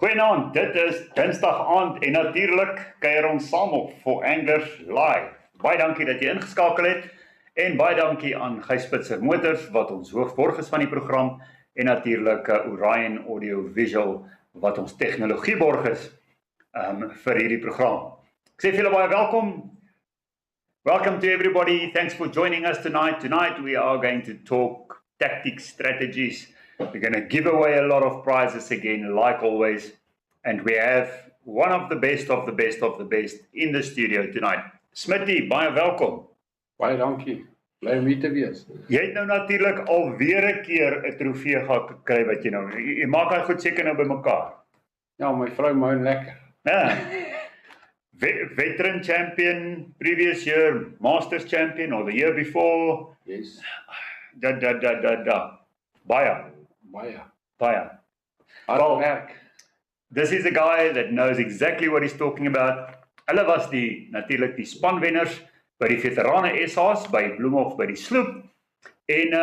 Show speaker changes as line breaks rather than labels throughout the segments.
Goeienaand, dit is Dinsdag aand en natuurlik kuier ons saam op vir Anglers Live. Baie dankie dat jy ingeskakel het en baie dankie aan Gijspitser Motors wat ons hoofborg is van die program en natuurlik Orion Audio Visual wat ons tegnologieborg is vir hierdie program. Ek sê vir julle baie welkom. Welcome to everybody. Thanks for joining us tonight. Tonight we are going to talk tactics, strategies. We're going to give away a lot of prizes again, like always. And we have one of the best of the best of the best in the studio tonight. Smitty, baie welkom.
Baie dankie. Bly om hier te wees.
Jy het nou natuurlik alweer 'n keer 'n trofee gekry wat jy nou. Jy maak hy goed seker nou bymekaar.
Ja, my vrou maak lekker.
Ja. Veteran champion, previous year Masters champion or the year before.
Yes.
Baie.
Hard werk.
This is a guy that knows exactly what he's talking about. Hulle was natuurlik die spanwenners by die veterane SA's by Bloemhof by die sloep. En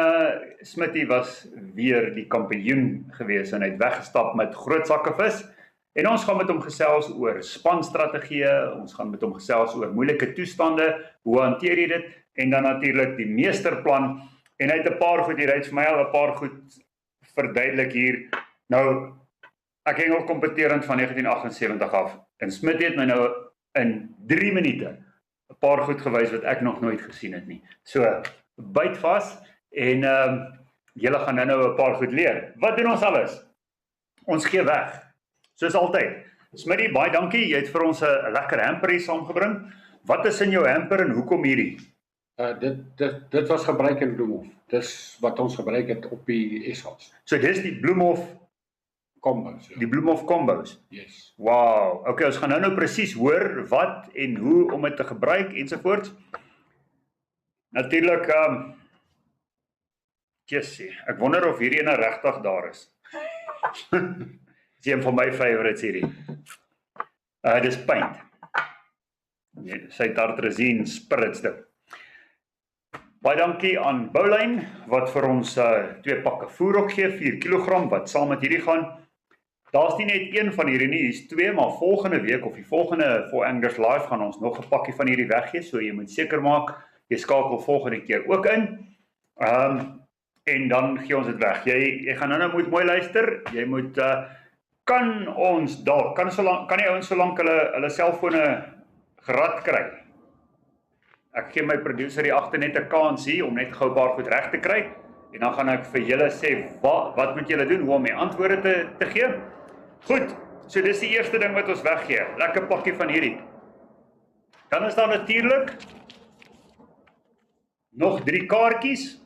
Smitty was weer die kampioen gewees en hy het weggestap met groot sakke vis. En ons gaan met hom gesels oor spanstrategieë, ons gaan met hom gesels oor moeilike toestande, hoe hanteer jy dit en dan natuurlik die meesterplan. En hy het 'n paar goed hier, hy het vir my al 'n paar goed verduidelik hier. Nou, ek hengel kompeterend van 1978 af. En Smit het my nou in 3 minute 'n paar goed gewys wat ek nog nooit gesien het nie. So, byt vas en julle gaan nou 'n paar goed leer. Wat doen ons alles? Ons gee weg. Soos altyd. Smitty, baie dankie. Jy het vir ons 'n lekker hamper hier saamgebring. Wat is in jou hamper en hoekom hierdie?
Dit was gebruik in Bloemhof. Dis wat ons gebruik het op die SA's.
So dis die Bloemhof
Combos.
Die Bloemhof combos.
Yes.
Wow. Okay, ons gaan nou presies hoor wat en hoe om dit te gebruik ensovoorts. Natuurlik Jessie, ek wonder of hierdie ene regtig daar is. Dis een van my favorites hierdie. Dis paint. Sy tartrazine spritste. Baie dankie aan Boulyn wat vir ons 2 pakke voer ook gee, 4 kg wat saam met hierdie gaan. Daar's nie net een van hierdie nie, hier's 2, maar volgende week of die volgende For Anglers Live gaan ons nog 'n pakkie van hierdie weggee, so jy moet seker maak jy skakel volgende keer ook in. En dan gee ons dit weg. Jy gaan nou moet mooi luister. Jy moet kan die ouens solank hulle selfone gerad kry. Ek gee my producer hier agter net 'n kans hier om net gou 'n paar goed reg te kry en dan gaan ek vir julle sê wat moet julle doen hoe om die antwoorde te gee. Goed. So dis die eerste ding wat ons weggee. Lekker pakkie van hierdie. Dan is daar natuurlik nog 3 kaartjies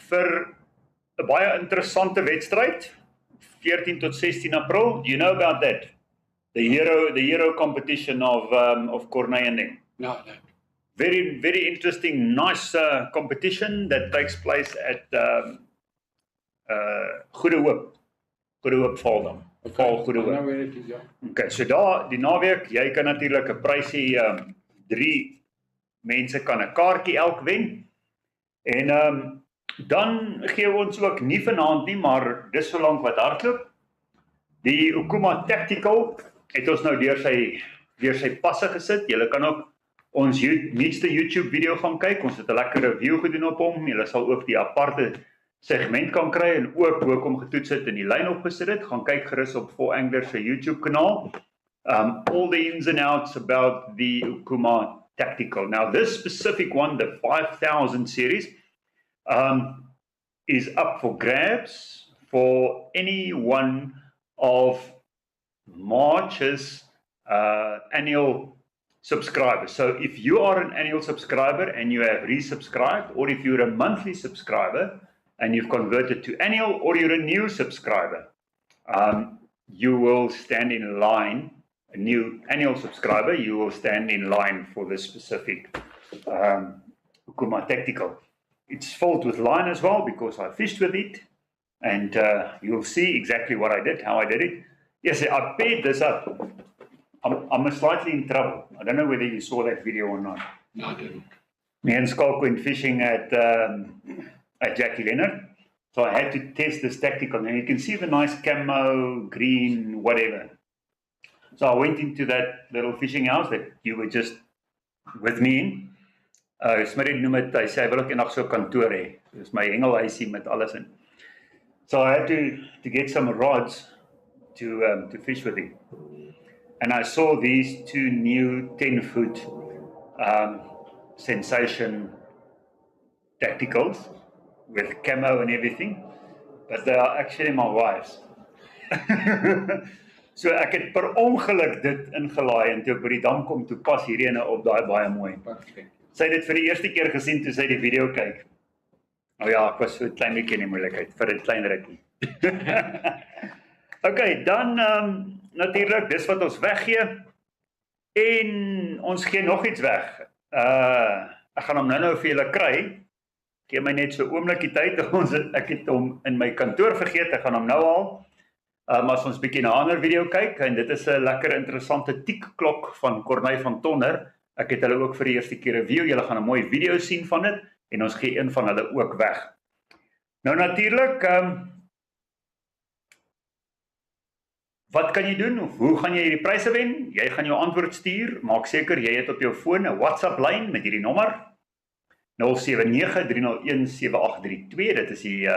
vir 'n baie interessante wedstryd 14 tot 16 April. Do you know about that? The Hero competition of Corneille.
No.
Very, very interesting, nice competition that takes place at Goede Hoop Valdam. Goede Hoop. Okay, so daar die naweek, jy kan natuurlik 'n prysie 3 mense kan 'n kaartjie elk wen. En dan gee ons ook nie vanaand nie, maar dis solank wat hardloop. Die Okuma Tactical het ons nou deur sy passe gesit. Julle kan ook ons nuutste YouTube video gaan kyk. Ons het 'n lekker review gedoen op hom. Julle sal ook die aparte segment kan kry en ook hoe ek hom getoets het en die lyn opgesit het. Gaan kyk gerus op For Anglers se YouTube kanaal. All the ins and outs about the Okuma Tactical. Now this specific one, the 5000 series, is up for grabs for any one of March's annual subscribers. So if you are an annual subscriber and you have resubscribed, or if you're a monthly subscriber and you've converted to annual, or you're a new subscriber, you will stand in line, a new annual subscriber, you will stand in line for this specific Okuma Tactical. It's filled with line as well because I fished with it, and you'll see exactly what I did, how I did it. Yes, I paired this up. I'm slightly in trouble. I don't know whether you saw that video or not.
No, I didn't.
Me and Schalk went fishing at Jackie Leonard. So I had to test this tactical, and you can see the nice camo, green, whatever. So I went into that little fishing house that you were just with me in. Smit noem het, hy sê, hy wil ook eendag so kantoor hê. Dis my hengelhuisie met alles in. So I had to get some rods to fish with him. And I saw these two new 10-foot Sensation tacticals with camo and everything, but they are actually my wife's. So ek het per ongeluk dit ingelaai en toe ek by die dam kom, toe pas hierdie ene op daai baie mooi.
Perfect.
Sy het dit vir die eerste keer gesien toe sy die video kyk. Oh ja, ek was so 'n klein bietjie in die moeilikheid vir 'n klein rukkie. Okay, dan natuurlik, dis wat ons weggee. En ons gee nog iets weg. Ek gaan hom nou vir julle kry. Gee my net so 'n oombliekie tyd. Ek het hom in my kantoor vergeet. Ek gaan hom nou haal. As ons bietjie na 'n ander video kyk, en dit is 'n lekker interessante tiekklok van Corneille van Tonder. Ek het hulle ook vir die eerste keer review. Julle gaan 'n mooi video sien van dit en ons gee een van hulle ook weg. Nou natuurlik, wat kan jy doen of hoe gaan jy hierdie pryse wen? Jy gaan jou antwoord stuur. Maak seker jy het op jou foon 'n WhatsApp lyn met hierdie nommer 079 3017832. Dit is die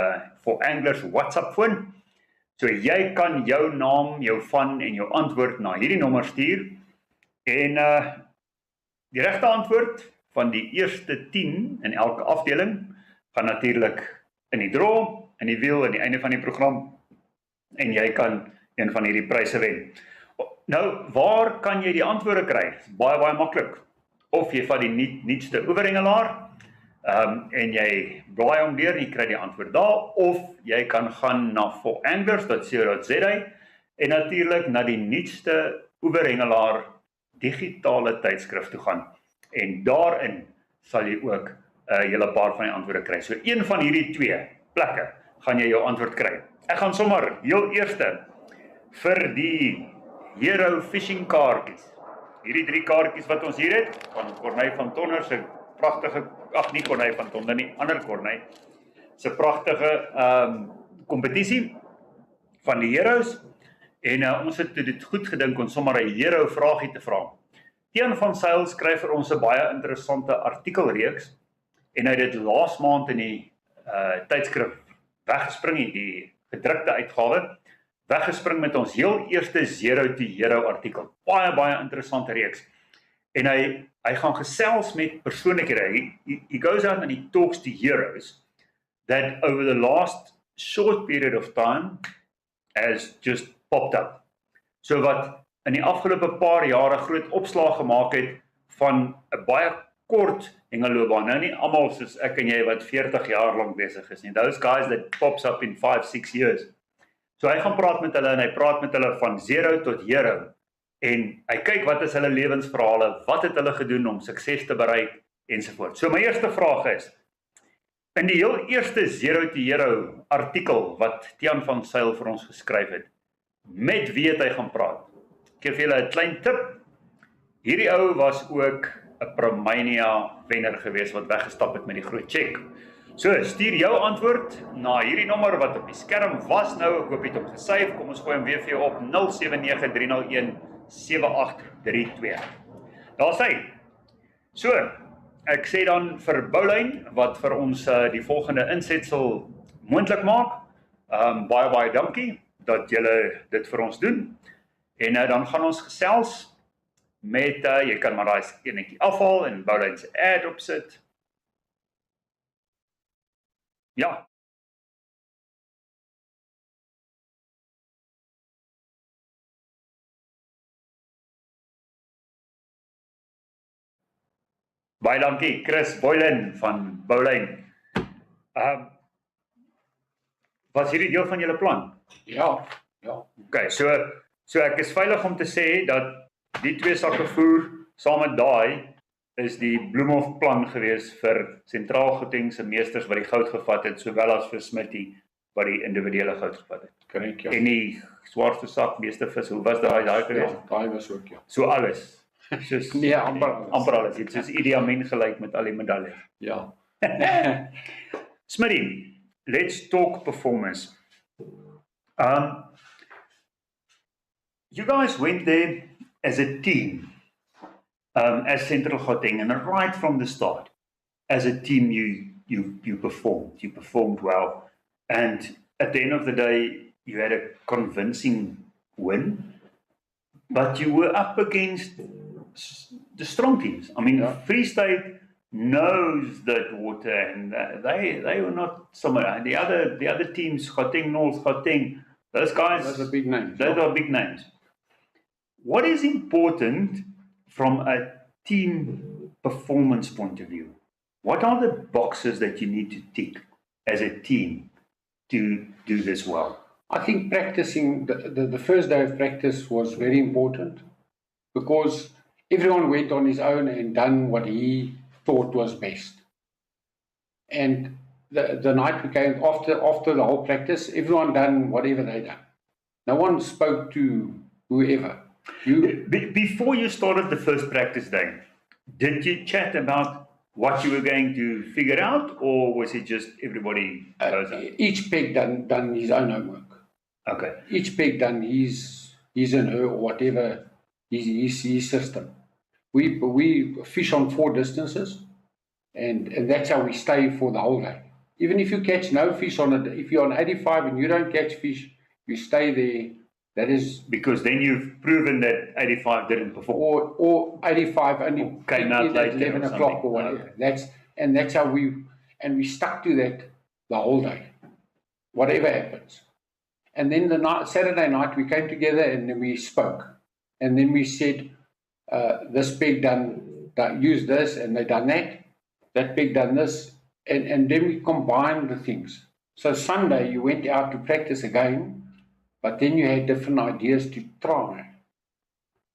For Anglers WhatsApp foon. So jy kan jou naam, jou van en jou antwoord na hierdie nommer stuur. En die regte antwoord van die eerste 10 in elke afdeling gaan natuurlik in die draw, in die wiel aan die einde van die program, en jy kan een van hierdie pryse wen. Nou, waar kan jy die antwoorde kry? Baie maklik. Of jy vat die nuutste oeverhengelaar, en jy blaai hom deur, jy kry die antwoord daar, of jy kan gaan na foranglers.co.za en natuurlik na die nuutste oeverhengelaar digitale tydskrif toe gaan. En daarin sal jy ook 'n hele paar van die antwoorde kry. So een van hierdie twee plekke gaan jy jou antwoord kry. Ek gaan sommer heel eerste vir die Hero Fishing kaartjies. Hierdie 3 kaartjies wat ons hier het, van Corneille van Tonder se pragtige, nie Corneille van Tonder nie, ander Corneille, se pragtige kompetisie van die heroes. En ons het dit goed gedink om sommer 'n hero vraagie te vra. Deon van Sail skryf vir ons 'n baie interessante artikelreeks, en hy het dit laas maand in die tydskrif weggespring, die gedrukte uitgawe, weggespring met ons heel eerste Zero to Hero artikel. Baie interessante reeks. En hy gaan gesels met persoonlikhede. He goes out and he talks to heroes that over the last short period of time has just popped up. So wat in die afgelope paar jare groot opslag gemaak het van 'n baie kort hengeloopbaan. Nou nie almal soos ek en jy wat 40 jaar lank besig is nie. Those guys that pops up in 5-6 years. So hy gaan praat met hulle, en hy praat met hulle van zero tot hero. En hy kyk wat is hulle lewensverhale, wat het hulle gedoen om sukses te bereik, ensovoort. So my eerste vraag is, in die heel eerste Zero to Hero artikel wat Deon van Sail vir ons geskryf het, met wie het hy gaan praat? Ek gee vir julle 'n klein tip. Hierdie ou was ook 'n Promania wenner gewees wat weggestap het met die groot check. So, stuur jou antwoord na hierdie nommer wat op die skerm was nou. Ek hoop jy het hom gesave. Kom ons gooi hom weer vir jou op 0793017832. Daar's hy. So, ek sê dan vir Boulyn wat vir ons die volgende insetsel moontlik maak. Baie dankie dat julle dit vir ons doen. En dan gaan ons gesels met jy kan maar daai enetjie afhaal en Boulyn se ad opsit. Ja. Baie dankie, Chris Boylen van Boulyn. Was hierdie deel van julle plan?
Ja.
Okay, so ek is veilig om te sê dat die 2 sakke voer saam met daai is die Bloemhof plan gewees vir sentraal Gautengse meesters wat die goud gevat het, sowel as vir Smitty wat die individuele goud gevat het.
Korrek, ja.
En die swaarste sak meeste vis, hoe was daai gewees?
Ja, daai was ook, ja.
So alles. Soos
Nee, amper
alles. Dit is soos Idi Amin gelyk met al die medaljes.
Ja.
Smitty, let's talk performance. Um, you guys went there as a team, as Central Gauteng, and right from the start, as a team, you performed. You performed well, and at the end of the day, you had a convincing win. But you were up against the strong teams. I mean, Free State knows that water, and they were not somewhere. The other teams, Gauteng North, Gauteng, those guys.
Those are big names.
Those are big names. What is important from a team performance point of view? What are the boxes that you need to tick as a team to do this well?
I think practicing, the first day of practice was very important because everyone went on his own and done what he thought was best. And the night we came, after the whole practice, everyone done whatever they done. No one spoke to whoever.
Before you started the first practice day, did you chat about what you were going to figure out, or was it just everybody goes out?
Each peg done his own homework.
Okay.
Each peg done his and her or whatever his system. We fish on 4 distances, and that's how we stay for the whole day. Even if you catch no fish on it, if you're on 85 and you don't catch fish, you stay there. That is
because then you've proven that 85 didn't perform,
or 85 only
came out late
11 o'clock or whatever. Okay. That's how we stuck to that the whole day, whatever happens. And then Saturday night we came together and then we spoke, and then we said, this peg done use this, and they done that. That peg done this, and then we combined the things. So Sunday you went out to practice again, but then you had different ideas to try.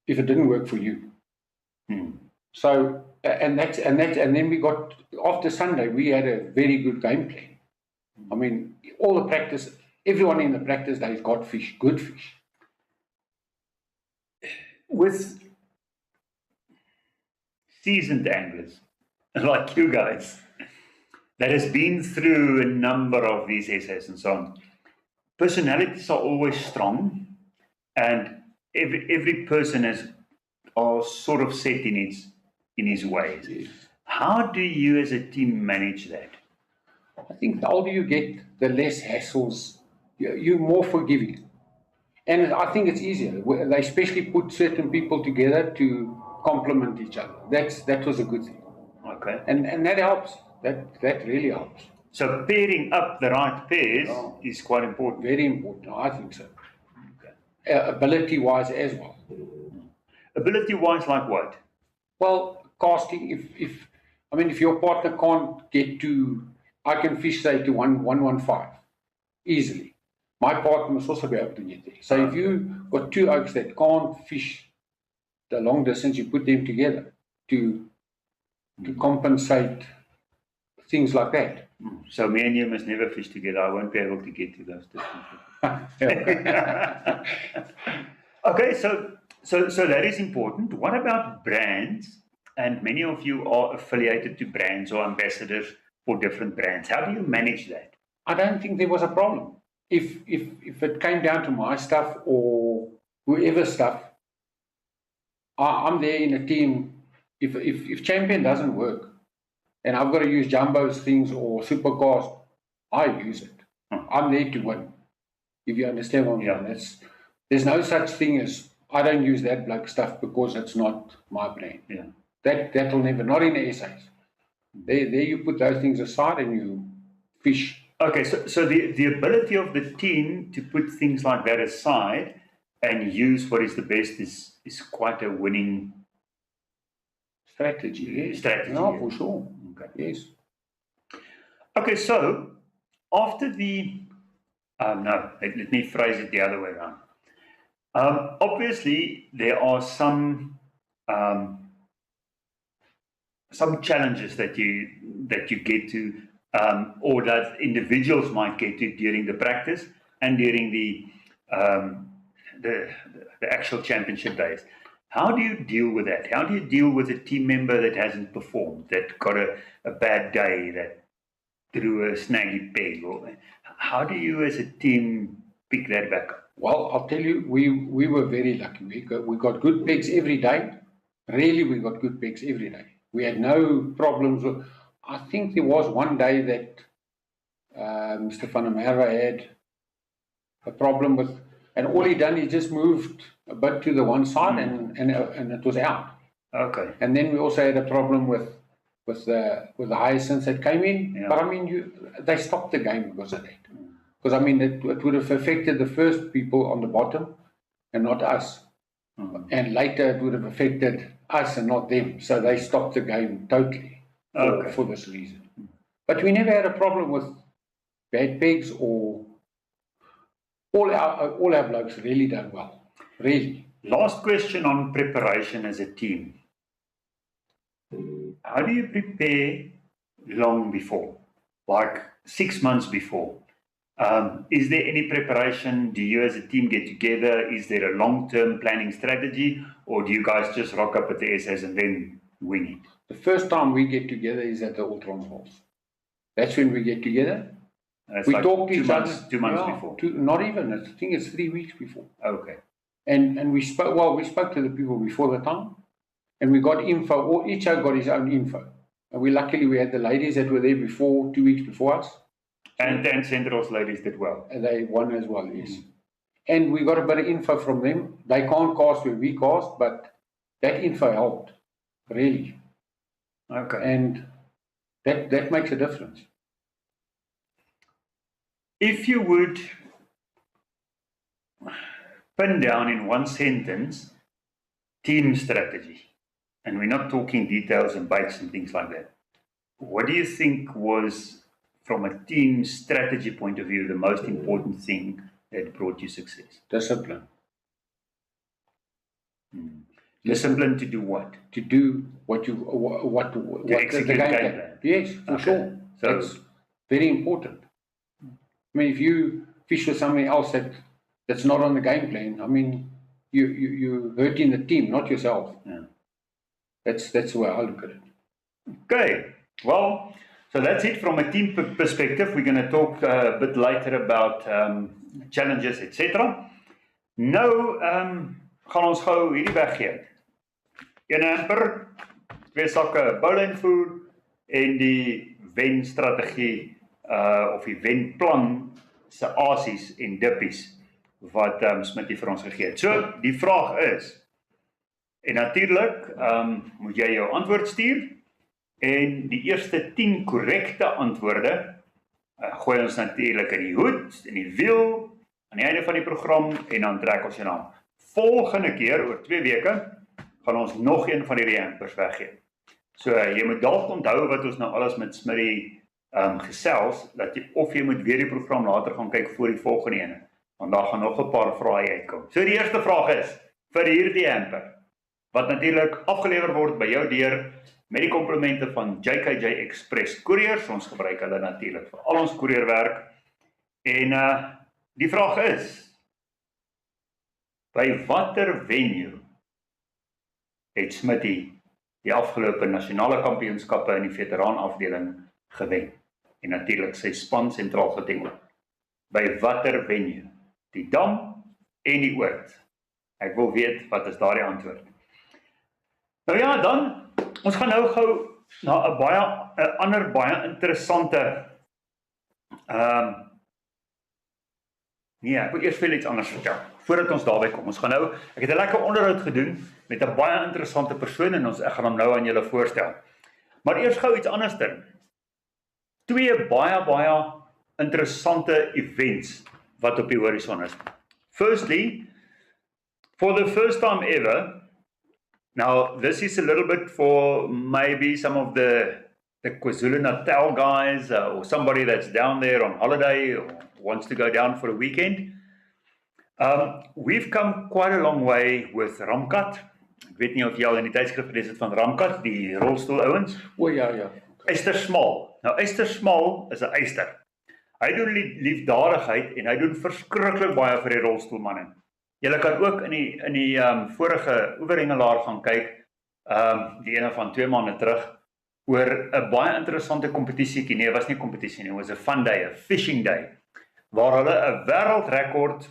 If it didn't work for you, so and then we got after Sunday we had a very good game plan. I mean, all the practice. Everyone in the practice days got fish, good fish.
With seasoned anglers like you guys, that has been through a number of these essays and so on, personalities are always strong, and every person are sort of set in his ways.
Yes.
How do you as a team manage that?
I think the older you get, the less hassles. You're more forgiving. And I think it's easier. They especially put certain people together to complement each other. That was a good thing.
Okay.
And that helps. That really helps.
So pairing up the right pairs is quite important.
Very important. I think so. Okay. Ability-wise as well.
Ability-wise, like what?
Well, casting. If your partner can't get to, I can fish say to 115 easily. My partner must also be able to get there. So if you got 2 oaks that can't fish the long distance, you put them together to compensate things like that.
So me and you must never fish together. I won't be able to get to those distances. Okay, so that is important. What about brands? And many of you are affiliated to brands or ambassadors for different brands. How do you manage that?
I don't think there was a problem. If it came down to my stuff or whoever's stuff, I'm there in a team. If Champion doesn't work and I've got to use Jumbo's things or Supercast, I use it. I'm there to win. If you understand what I'm saying. There's no such thing as I don't use that bloke stuff because it's not my brand.
Yeah.
That'll never, not in the essays. There you put those things aside and you fish.
Okay, so the ability of the team to put things like that aside and use what is the best is quite a winning
strategy. Yes.
Strategy.
No, for sure.
Okay.
Yes.
Okay, so after the let me phrase it the other way around. Obviously, there are some challenges that you get to. Or that individuals might get to during the practice and during the actual championship days. How do you deal with that? How do you deal with a team member that hasn't performed, that got a bad day? through a snaggy peg? Or how do you as a team pick that back up?
Well, I'll tell you, we were very lucky. We got good pegs every day. Really, we got good pegs every day. We had no problems with. I think there was one day that Mr. Van der Merwe had a problem with, and all he done, he just moved a bit to the one side, and it was out.
Okay.
And then we also had a problem with the hyacinths that came in.
Yeah.
But I mean, they stopped the game because of that. Because I mean, it would have affected the first people on the bottom, and not us. And later it would have affected us and not them. So they stopped the game totally for this reason. But we never had a problem with bad pegs or all our blokes really done well. Really.
Last question on preparation as a team. How do you prepare long before? Like 6 months before? Is there any preparation? Do you as a team get together? Is there a long-term planning strategy? Or do you guys just rock up at the SS and then wing it?
The first time we get together is at the Ultron Halls. That's when we get together. We
like
talk to each other.
2 months before?
Not even. I think it's 3 weeks before.
Okay.
And we spoke to the people before the time. And we got info. Each got his own info. And luckily we had the ladies that were there before, 2 weeks before us.
And Central's ladies did well.
And they won as well, yes. And we got a bit of info from them. They can't cast where we cast, but that info helped, really.
Okay.
And that makes a difference.
If you would pin down in one sentence team strategy, and we're not talking details and bites and things like that, what do you think was, from a team strategy point of view, the most important thing that brought you success?
Discipline.
Discipline to do what?
To do what to
execute the game plan.
Yes, for sure. So that's very important. I mean, if you fish with somebody else that's not on the game plan, I mean, you're hurting the team, not yourself.
Yeah.
That's the way I look at it.
Okay. Well, so that's it from a team perspective. We're going to talk a bit later about challenges, etc. Nou, gaan ons gou hierdie weggee. 1 hamper, 2 sakke boulijnvoer en die wenstrategie of die wenplan se asies en dippies wat Smit vir ons gegee het. So, die vraag is, en natuurlik moet jy jou antwoord stuur, en die eerste 10 korrekte antwoorde gooi ons natuurlik in die hoed, in die wiel, aan die einde van die program, en dan trek ons jou naam. Volgende keer, oor 2 weke, gaan ons nog een van die hampers weggee. So, jy moet dalk onthou wat ons nou alles met Smitty gesels, dat jy moet weer die program later gaan kyk voor die volgende ene, want daar gaan nog 'n paar vrae uitkom. So, die eerste vraag is, vir hierdie hamper, wat natuurlik afgelewer word by jou deur, met die komplimente van JKJ Express Couriers, ons gebruik hulle natuurlik vir al ons koerierwerk, en die vraag is, by watter venue het Smitty die afgelope nasionale kampioenskappe in die veteraanafdeling gewen, en natuurlik sy span sentraal geting. By watter venue? Die Dam en die Oord. Ek wil weet, wat is daardie antwoord? Nou ja, dan, ons gaan nou gou na 'n ander baie interessante ek wil eers vir iets anders vertel, voordat ons daarby kom. Ons gaan nou, ek het 'n lekker onderhoud gedoen met 'n baie interessante persoon, en ek gaan hom nou aan julle voorstel. Maar eers gou iets anderster. 2 baie interessante events wat op die horison is. Firstly, for the first time ever, now this is a little bit for maybe some of the KwaZulu-Natal guys, or somebody that's down there on holiday, or wants to go down for a weekend. We've come quite a long way with Ramkat. Ek weet nie of jy al in die tydskrif gelees het van Ramkat, die rolstoelouens.
O ja.
Eyster Small. Nou, Eyster Small is 'n eyster. Hy doen liefdadigheid en hy doen verskriklik baie vir die rolstoelmanne. Julle kan ook in die vorige oeverhengelaar gaan kyk, die ene van 2 maande terug, oor 'n baie interessante kompetisietjie. Nee, was nie 'n kompetisie nie, was 'n fun day, 'n fishing day, waar hulle 'n wêreldrekord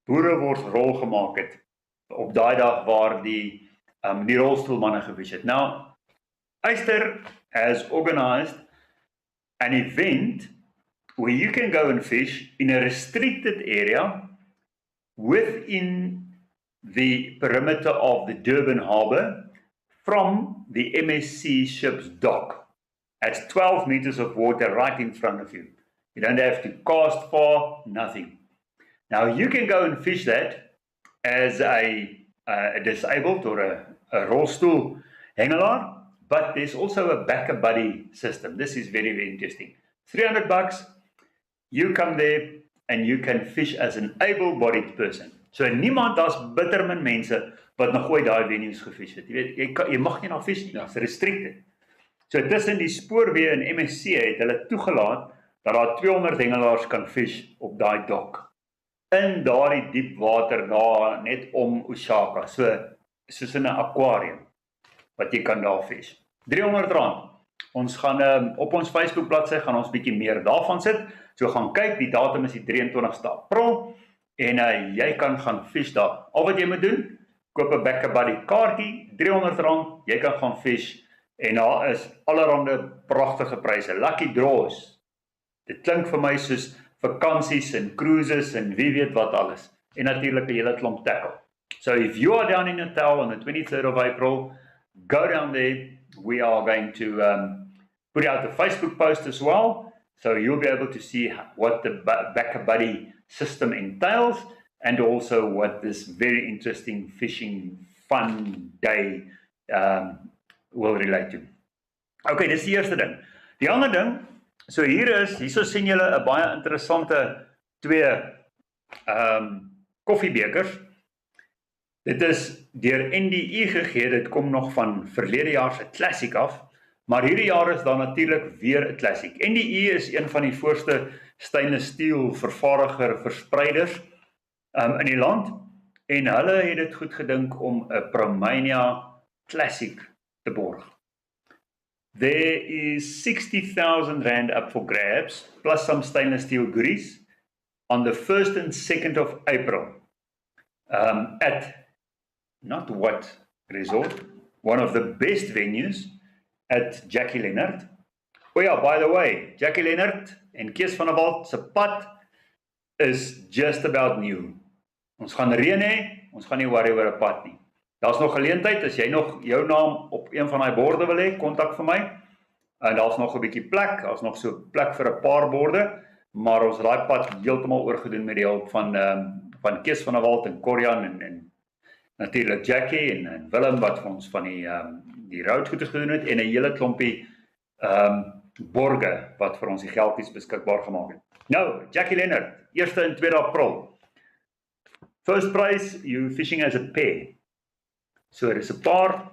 boereworsrol gemaak het op daai dag waar die rolstoelmanne gefish het. Now, Eyster has organized an event where you can go and fish in a restricted area within the perimeter of the Durban harbour from the MSC ship's dock. That's 12 meters of water right in front of you. You don't have to cast far, nothing. Now you can go and fish that as a disabled or a rolstoel hengelaar, but there's also a backer buddy system. This is very, very interesting. $300, you come there and you can fish as an able-bodied person. So niemand as bitter min mense wat nog ooit daai venues gefish het. Jy weet, jy mag nie na fish nie, it's restricted. So tussen die spoorweë en MSC het hulle toegelaat dat daar 200 hengelaars kan fish op daai dok. In daardie diep water daar net om Osaka, soos in 'n aquarium wat jy kan daar fish. R300. Ons gaan op ons Facebook bladsy gaan ons bietjie meer daarvan sit. So gaan kyk, die datum is die 23ste April en jy kan gaan fish daar. Al wat jy moet doen, koop 'n Backer Buddy kaartjie, R300, jy kan gaan fish en daar is allerhande pragtige pryse, lucky draws. Dit klink vir my soos vakansies en cruises en wie weet wat alles. En natuurlik 'n hele klomp tackle. So if you are down in Natal on the 23rd of April, go down there. We are going to put out a Facebook post as well. So you'll be able to see what the Backer Buddy system entails and also what this very interesting fishing fun day will relate to. Okay, dis die eerste ding. Die ander ding, so hierso sien julle 'n baie interessante twee koffiebekers. Dit is deur NDE gegee, dit kom nog van verlede jaar se klassiek af, maar hierdie jaar is daar natuurlik weer 'n klassiek. NDE is een van die voorste stainless steel vervaardiger verspreiders in die land en hulle het dit goed gedink om 'n Promania klassiek te borg. There is 60,000 Rand up for grabs, plus some stainless steel goodies, on the 1st and 2nd of April, at not what resort, one of the best venues at Jackie Leonard. Oh yeah, by the way, Jackie Leonard en Kees van der Walt se pad is just about new. Ons gaan reën hê, ons gaan nie worry oor 'n pad nie. Daar's nog geleentheid, as jy nog jou naam op een van daai borde wil hê, kontak vir my. En daar's nog 'n bietjie plek, daar's nog so plek vir 'n paar borde, maar ons het daai pad heeltemal oorgedoen met die hulp van Kees van der Walt en Corian en natuurlik Jackie en Willem wat vir ons van die roadgoeders gedoen het en 'n hele klompie borge wat vir ons die geldjies beskikbaar gemaak het. Nou, Jackie Leonard, 1 en 2 April. First prize, you fishing as a pair. So dis 'n paar,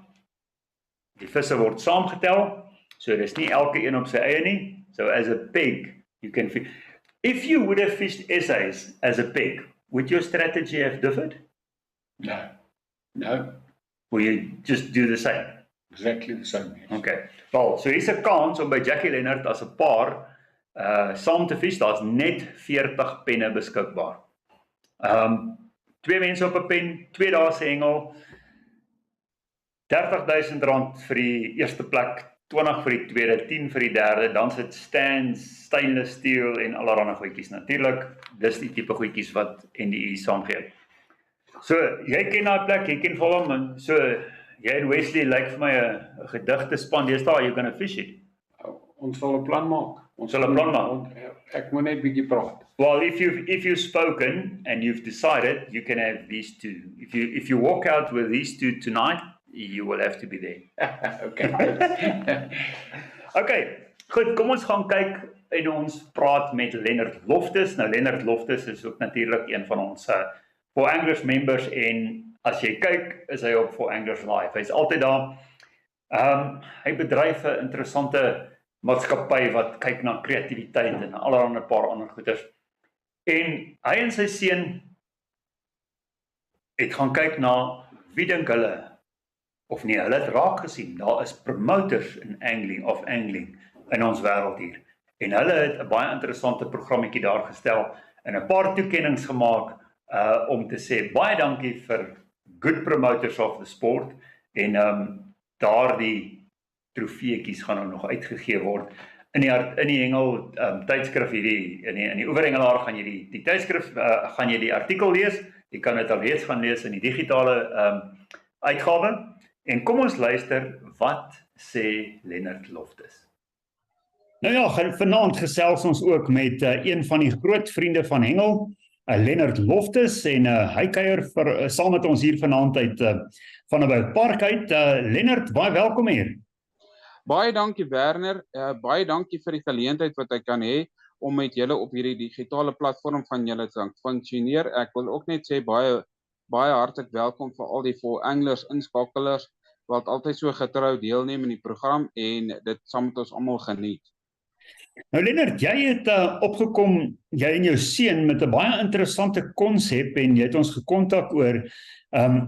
die visse word saamgetel, so dis nie elke een op sy eie nie. So as a peg, you can fish. If you would have fished essays as a peg, would your strategy have differed?
No.
Will you just do the same?
Exactly the same. Yes.
Okay. Wel, so hier's 'n kans om by Jackie Leonard as 'n paar saam te fish. Daar's net 40 penne beskikbaar. 2 mense op 'n pen, 2 dae se hengel. R30,000 vir die eerste plek, 20 vir die tweede, 10 vir die derde, dan sit stands, stainless steel en allerlei goedjies. Natuurlik, dis die tipe goedjies wat NDE saamgee. So, jy ken daai plek, jy ken vir hom, en so, jy en Wesley lyk vir my 'n gedigte span, jy's daar, you're gonna fish it.
Ons sal 'n plan maak.
Ons sal 'n plan maak.
Ek moet net bietjie praat.
Well, if you've spoken and you've decided, you can have these two. If you walk out with these two tonight, you will have to be there.
Okay.
Okay, goed, kom ons gaan kyk en ons praat met Leonard Loftus. Nou Leonard Loftus is ook natuurlik een van ons For Anglers members en as jy kyk, is hy op For Anglers Live. Hy's altyd daar. Hy bedryf 'n interessante maatskappy wat kyk na kreatiwiteit en allerlei paar ander goeders. En hy en sy seun het gaan kyk na wie dink hulle of nee, hulle het raak gesien, daar is promoters in angling in ons wêreld hier. En hulle het 'n baie interessante programmetjie daar gestel en 'n paar toekennings gemaak om te sê baie dankie vir good promoters of the sport en daardie trofeetjies gaan nou nog uitgegee word. In die Hengel tydskrif hierdie in die Oeverhengelaar gaan jy die tydskrif gaan jy die artikel lees. Jy kan dit alreeds gaan lees in die digitale uitgawe. En kom ons luister wat sê Leonard Loftus. Nou ja, vanaand gesels ons ook met een van die groot vriende van Hengel, Leonard Loftus en hy kuier saam met ons hier vanaand uit van 'n park uit. Leonard, baie welkom hier.
Baie dankie Werner, baie dankie vir die geleentheid wat ek kan hê om met julle op hierdie digitale platform van julle te funksioneer. Ek wil ook net sê baie hartlik welkom vir al die anglers, inskakelers wat altyd so getrou deelneem in die program en dit saam met ons almal geniet.
Nou Leonard, jy het opgekom, jy en jou seun met 'n baie interessante konsep en jy het ons gekontak oor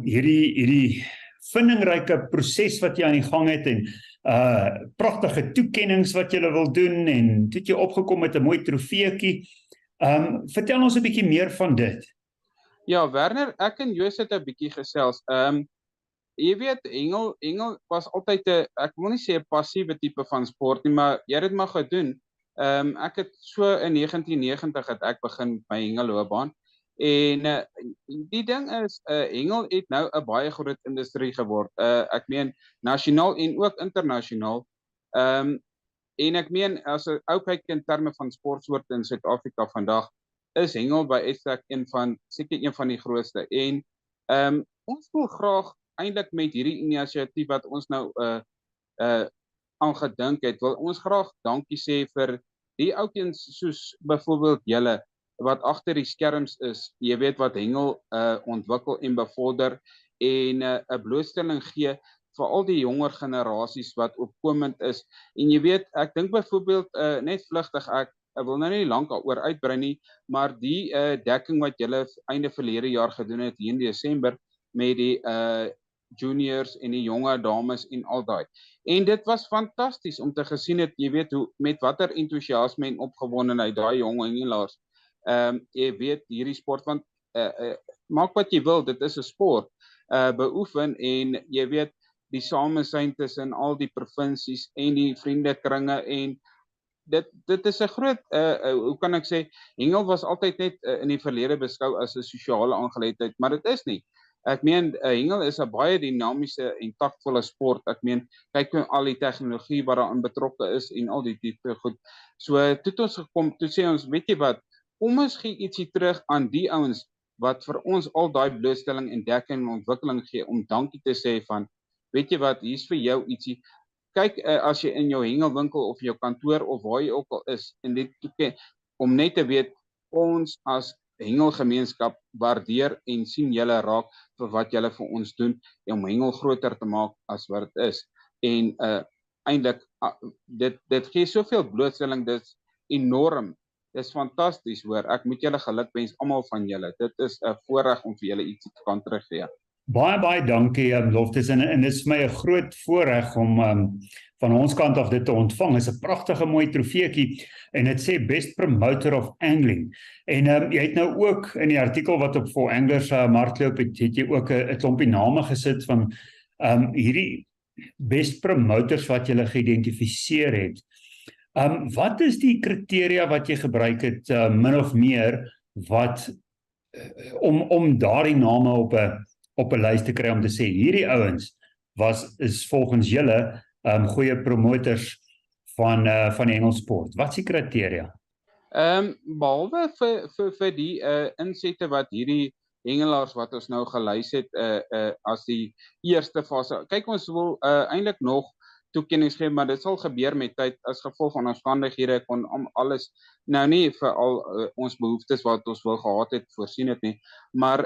hierdie vindingryke proses wat jy aan die gang het en pragtige toekennings wat jy wil doen en toe het jy opgekom met 'n mooi trofeetjie. Vertel ons 'n bietjie meer van dit.
Ja, Werner, ek en Joos het 'n bietjie gesels. Jy weet, Hengel was altyd ek wil nie sê 'n passiewe tipe van sport nie, maar jy het dit maar gedoen. Ek het so in 1990 het ek begin met my hengelloopbaan. En die ding is, Hengel het nou 'n baie groot industrie geword. Ek meen nasionaal en ook internasionaal. En ek meen as 'n ou kyk in terme van sportsoorte in Suid-Afrika vandag, is Hengel by uitstek seker een van die grootste. En ons wil graag eintlik met hierdie inisiatief wat ons nou aangedink het, wil ons graag dankie sê vir die ouens soos byvoorbeeld julle wat agter die skerms is, jy weet wat Hengel ontwikkel en bevorder en 'n blootstelling gee vir al die jonger generasies wat opkomend is. En jy weet, ek dink byvoorbeeld net vlugtig, ek wil nou nie lank daaroor uitbrei nie, maar die dekking wat julle einde verlede jaar gedoen het hier in Desember met die juniors en die jonge dames en al daai. En dit was fantasties om te gesien het, jy weet hoe met watter entoesiasme en opgewondenheid daai jong hengelaars jy weet hierdie sport, want maak wat jy wil, dit is 'n sport, beoefen en jy weet die samesyn tussen al die provinsies en die vriendekringe en dit is 'n groot, hoe kan ek sê, Hengel was altyd net in die verlede beskou as 'n sosiale aangeleentheid, maar dit is nie. Ek meen, Hengel is 'n baie dinamiese en taktvolle sport. Ek meen, kyk nou al die tegnologie wat daarin betrokke is en al die tipe goed. So, toe het ons gekom, toe sê ons, weet jy wat, kom ons gee ietsie terug aan die ouens wat vir ons al daai blootstelling en dekking en ontwikkeling gee om dankie te sê van, weet jy wat, hier's vir jou ietsie. Kyk, as jy in jou hengelwinkel of jou kantoor of waar jy ook al is, en dit om net te weet, ons as hengelgemeenskap waardeer en sien julle raak vir wat julle vir ons doen om Hengel groter te maak as wat dit is. En eintlik dit gee soveel blootstelling, dit is enorm. Dit is fantasties hoor. Ek moet julle gelukwens almal van julle. Dit is 'n voorreg om vir julle iets te kan teruggee.
Baie dankie Loftus en dit is vir my 'n groot voorreg om van ons kant af dit te ontvang. Dit is 'n pragtige mooi trofeetjie en dit sê Best Promoter of Angling. En jy het nou ook in die artikel wat op For Anglers hardloop het jy ook 'n klompie name gesit van hierdie best promoters wat jy geïdentifiseer het. Wat is die kriteria wat jy gebruik het min of meer wat om daardie name op 'n lys te kry om te sê hierdie ouens is volgens julle goeie promoters van die hengelsport. Wat is die kriteria?
Behalwe vir die insette wat hierdie hengelaars wat ons nou gelys het as die eerste fase. Kyk, ons wil eintlik nog toekennings gee, maar dit sal gebeur met tyd as gevolg van omstandighede kon alles nou nie vir al ons behoeftes wat ons wil gehad het voorsien het nie. Maar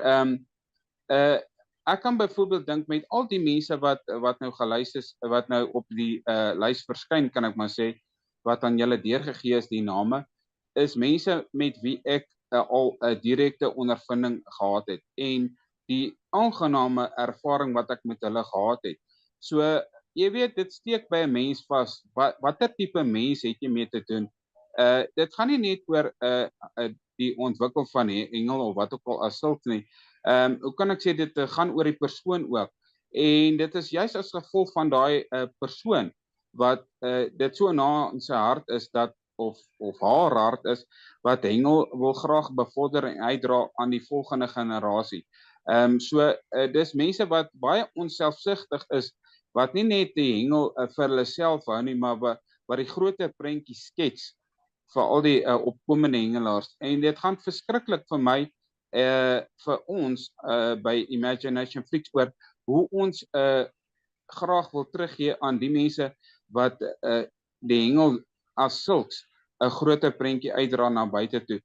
ek kan byvoorbeeld dink met al die mense wat nou gelys is, wat nou op die lys verskyn, kan ek maar sê, wat aan julle deurgegee is die name, is mense met wie ek al 'n direkte ondervinding gehad het en die aangename ervaring wat ek met hulle gehad het, So jy weet dit steek by 'n mens vas. Watter tipe mens het jy mee te doen? Dit gaan nie net oor die ontwikkel van hengel of wat ook al as sulks nie. Hoe kan ek sê dit gaan oor die persoon ook. En dit is juist as gevolg van daai persoon wat dit so na in sy hart is dat of haar hart is wat hengel wil graag bevorder en uitdra aan die volgende generasie. Dis mense wat baie onselfsugtig is wat nie net die hengel vir hulle self hou nie, maar wat die groter prentjie skets vir al die opkomende hengelaars. En dit gaan verskriklik vir my vir ons by Imagination Flicks oor hoe ons graag wil teruggee aan die mense wat die hengel as sulks 'n groter prentjie uitdra na buite toe.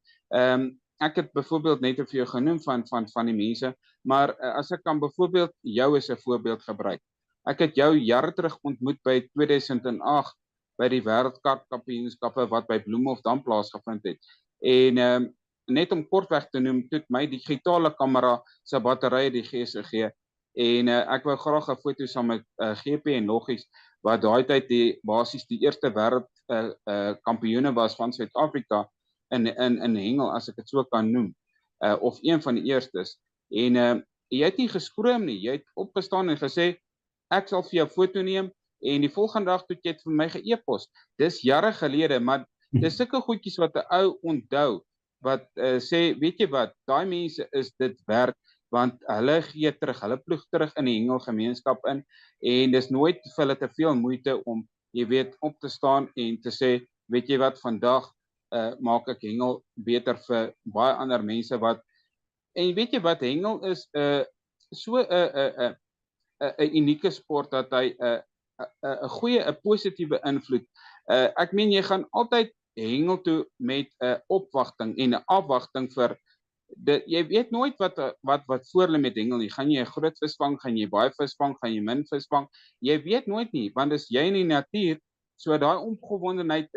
Ek het byvoorbeeld net vir jou genoem van die mense, maar as ek kan byvoorbeeld jou as 'n voorbeeld gebruik. Ek het jou jare terug ontmoet by 2008 by die wêreldkampioenskappe wat by Bloemhofdam plaasgevind het. En net om kortweg te noem, toe my digitale kamera se batterye die gees gegee en ek wou graag 'n foto saam met GP en Loggies wat daai tyd basies die eerste wêreld kampioene was van Suid-Afrika in hengel as ek dit so kan noem, of een van die eerstes. En jy het nie geskroom nie, jy het opgestaan en gesê ek sal vir jou foto neem en die volgende dag toe jy het vir my ge-e-pos. Dis jare gelede, maar dis sulke goedjies wat 'n ou onthou wat sê, weet jy wat, daai mense is dit werd want hulle gee terug, hulle ploeg terug in die hengelgemeenskap in en dis nooit vir hulle te veel moeite om, jy weet, op te staan en te sê, weet jy wat, vandag maak ek hengel beter vir baie ander mense wat, en weet jy wat, hengel is so 'n unieke sport dat hy 'n goeie, 'n positiewe invloed. Ek meen jy gaan altyd hengel toe met 'n opwagting en 'n afwagting vir dit. Jy weet nooit wat voor lê met hengel nie. Gaan jy 'n groot vis vang, gaan jy baie vis vang, gaan jy min vis vang? Jy weet nooit nie, want dis jy in die natuur, so daai opgewondenheid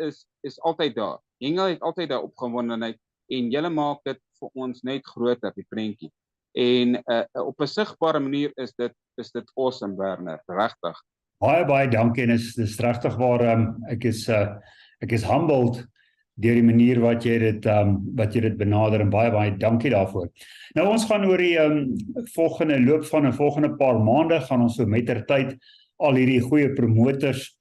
is altyd daar. Hengel het altyd daai opgewondenheid en julle maak dit vir ons net groter, die prentjie. En op 'n sigbare manier is dit awesome, Werner, regtig.
Baie dankie en dis regtig waar ek is humbled deur die manier wat jy dit benader en baie dankie daarvoor. Nou ons gaan oor die volgende loop van 'n volgende paar maande gaan ons so mettertyd al hierdie goeie promoters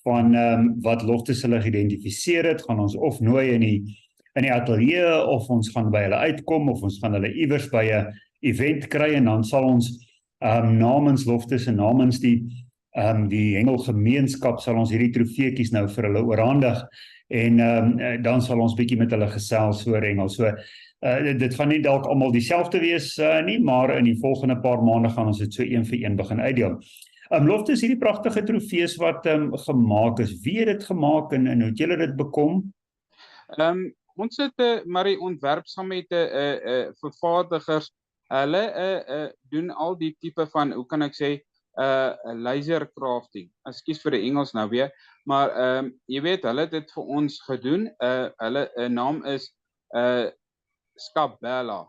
van wat Loftus hulle geïdentifiseer het, gaan ons of nooi in die ateljee of ons gaan by hulle uitkom of ons gaan hulle iewers by 'n event kry en dan sal ons namens Loftus en namens die hengelgemeenskap sal ons hierdie trofeetjies nou vir hulle oorhandig en dan sal ons bietjie met hulle gesels oor hengel. So dit gaan nie dalk almal dieselfde wees nie, maar in die volgende paar maande gaan ons dit so een vir een begin uitdeel. Loftus, hierdie pragtige trofees wat gemaak is. Wie het dit gemaak en hoe het julle dit bekom?
Ons het maar die ontwerp saam met vervaardigers. Hulle doen al die tipe van, hoe kan ek sê, laser crafting. Ekskuus vir die Engels nou weer, maar jy weet, hulle het dit vir ons gedoen. Hulle naam is Scabella.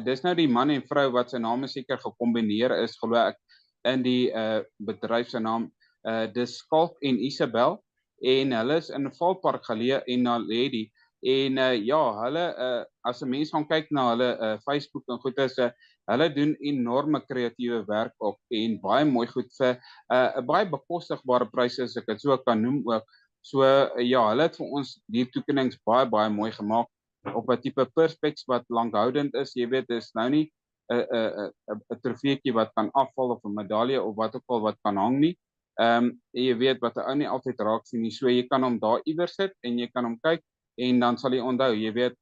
Dis nou die man en vrou wat sy name seker gekombineer is, glo ek, in die bedryf se naam. Dis Skalk en Isabel en hulle is in 'n valpark geleë en na Lady. En hulle as 'n mens gaan kyk na hulle Facebook en goed is hulle doen enorme kreatiewe werk op en baie mooi goed vir 'n baie bekostigbare pryse as ek dit so kan noem ook. So hulle het vir ons die toekennings baie mooi gemaak op 'n tipe perspex wat lankhoudend is. Jy weet, dis nou nie 'n trofeetjie wat kan afval of 'n medalje of wat ook al wat kan hang nie. Jy weet wat 'n ou nie altyd raak sien nie. So jy kan hom daar iewers sit en jy kan hom kyk en dan sal jy onthou, jy weet,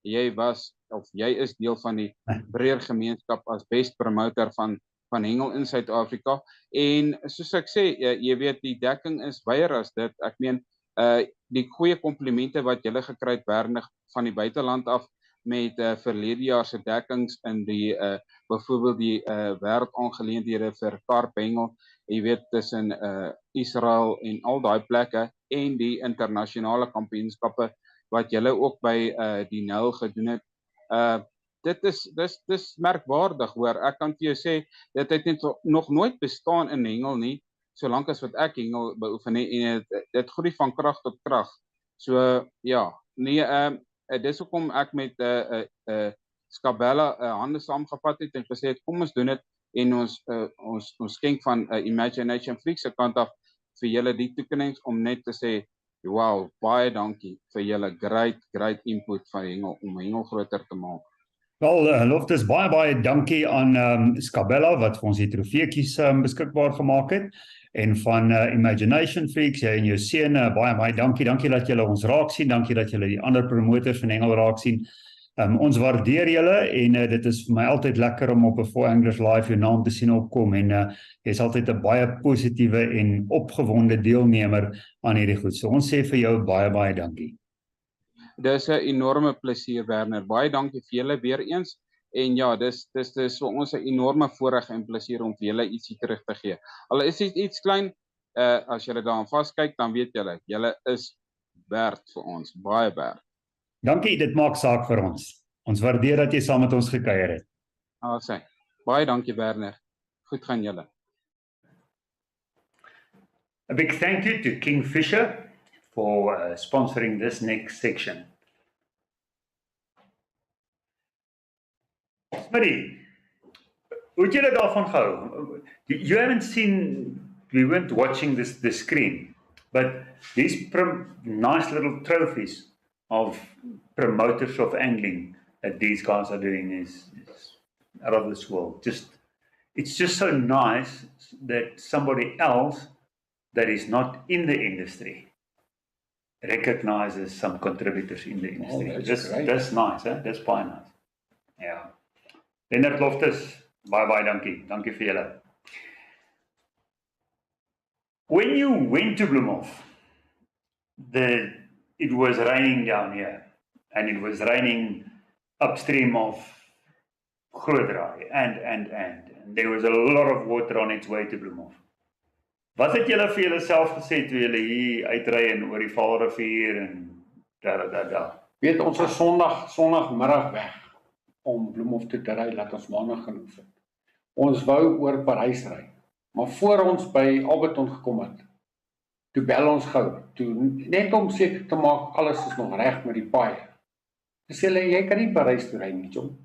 jy is deel van die breër gemeenskap as best promoter van hengel in Suid-Afrika. En soos ek sê, jy weet, die dekking is wyer as dit. Ek meen, die goeie komplimente wat julle gekry het, Werner, van die buiteland af met verlede jaar se dekkings in die byvoorbeeld die wêreldaangeleenthede vir karphengel, jy weet, tussen Israel en al daai plekke en die internasionale kampioenskappe wat julle ook by die Nyl gedoen het. dis merkwaardig hoor. Ek kan vir jou sê dit het net nog nooit bestaan in hengel nie, solank as wat ek hengel beoefen nie, en dit groei van krag tot krag. So ja, nee, dis hoekom ek met Skabella hande saamgevat het en gesê het kom ons doen dit en ons skenk van Imagination Freak se kant af vir julle die toekennings om net te sê wow, baie dankie vir julle great input van hengel om hengel groter te maak.
Wel, Loftus, baie dankie aan Skabella wat vir ons die trofeetjies beskikbaar gemaak het. En van Imagination Freaks, jy en jou seun, baie dankie. Dankie dat julle ons raak sien. Dankie dat julle die ander promoters van hengel raak sien. Ons waardeer julle en dit is vir my altyd lekker om op 'n For Anglers Live jou naam te sien opkom en jy's altyd 'n baie positiewe en opgewonde deelnemer aan hierdie goed. So ons sê vir jou baie dankie.
Dis 'n enorme plesier Werner. Baie dankie vir julle weer eens. En ja, dis vir ons 'n enorme voorreg en plesier om vir julle ietsie terug te gee. Al is dit iets klein, as julle daaraan vaskyk, dan weet julle is werd vir ons, baie werd.
Dankie, dit maak saak vir ons. Ons waardeer dat jy saam met ons gekuier het.
Sê. Baie dankie Werner. Goed gaan julle.
A big thank you to Kingfisher for sponsoring this next section. Smitty, hoe het julle daarvan gehou? You haven't seen, we weren't watching the screen, but these nice little trophies of promoters of angling that these guys are doing is out of this world. It's just so nice that somebody else that is not in the industry recognizes some contributors in the industry. That's nice, hè? That's baie nice. Yeah. Leonard Loftus, baie dankie. Dankie vir julle. When you went to Bloemhof, it was raining down here, and it was raining upstream of Grootdraai, and there was a lot of water on its way to Bloemhof. Wat het julle vir julleself gesê toe julle hier uitry en oor die Vaalrivier en da?
Weet ons is Sondagmiddag weg om Bloemhof toe te ry, laat ons maandag gaan oefen. Ons wou oor Parys ry, maar voor ons by Alberton gekom het, toe bel ons gou, net om seker te maak alles is nog reg met die paai. Dis hulle, jy kan nie Parys toe ry nie, jong.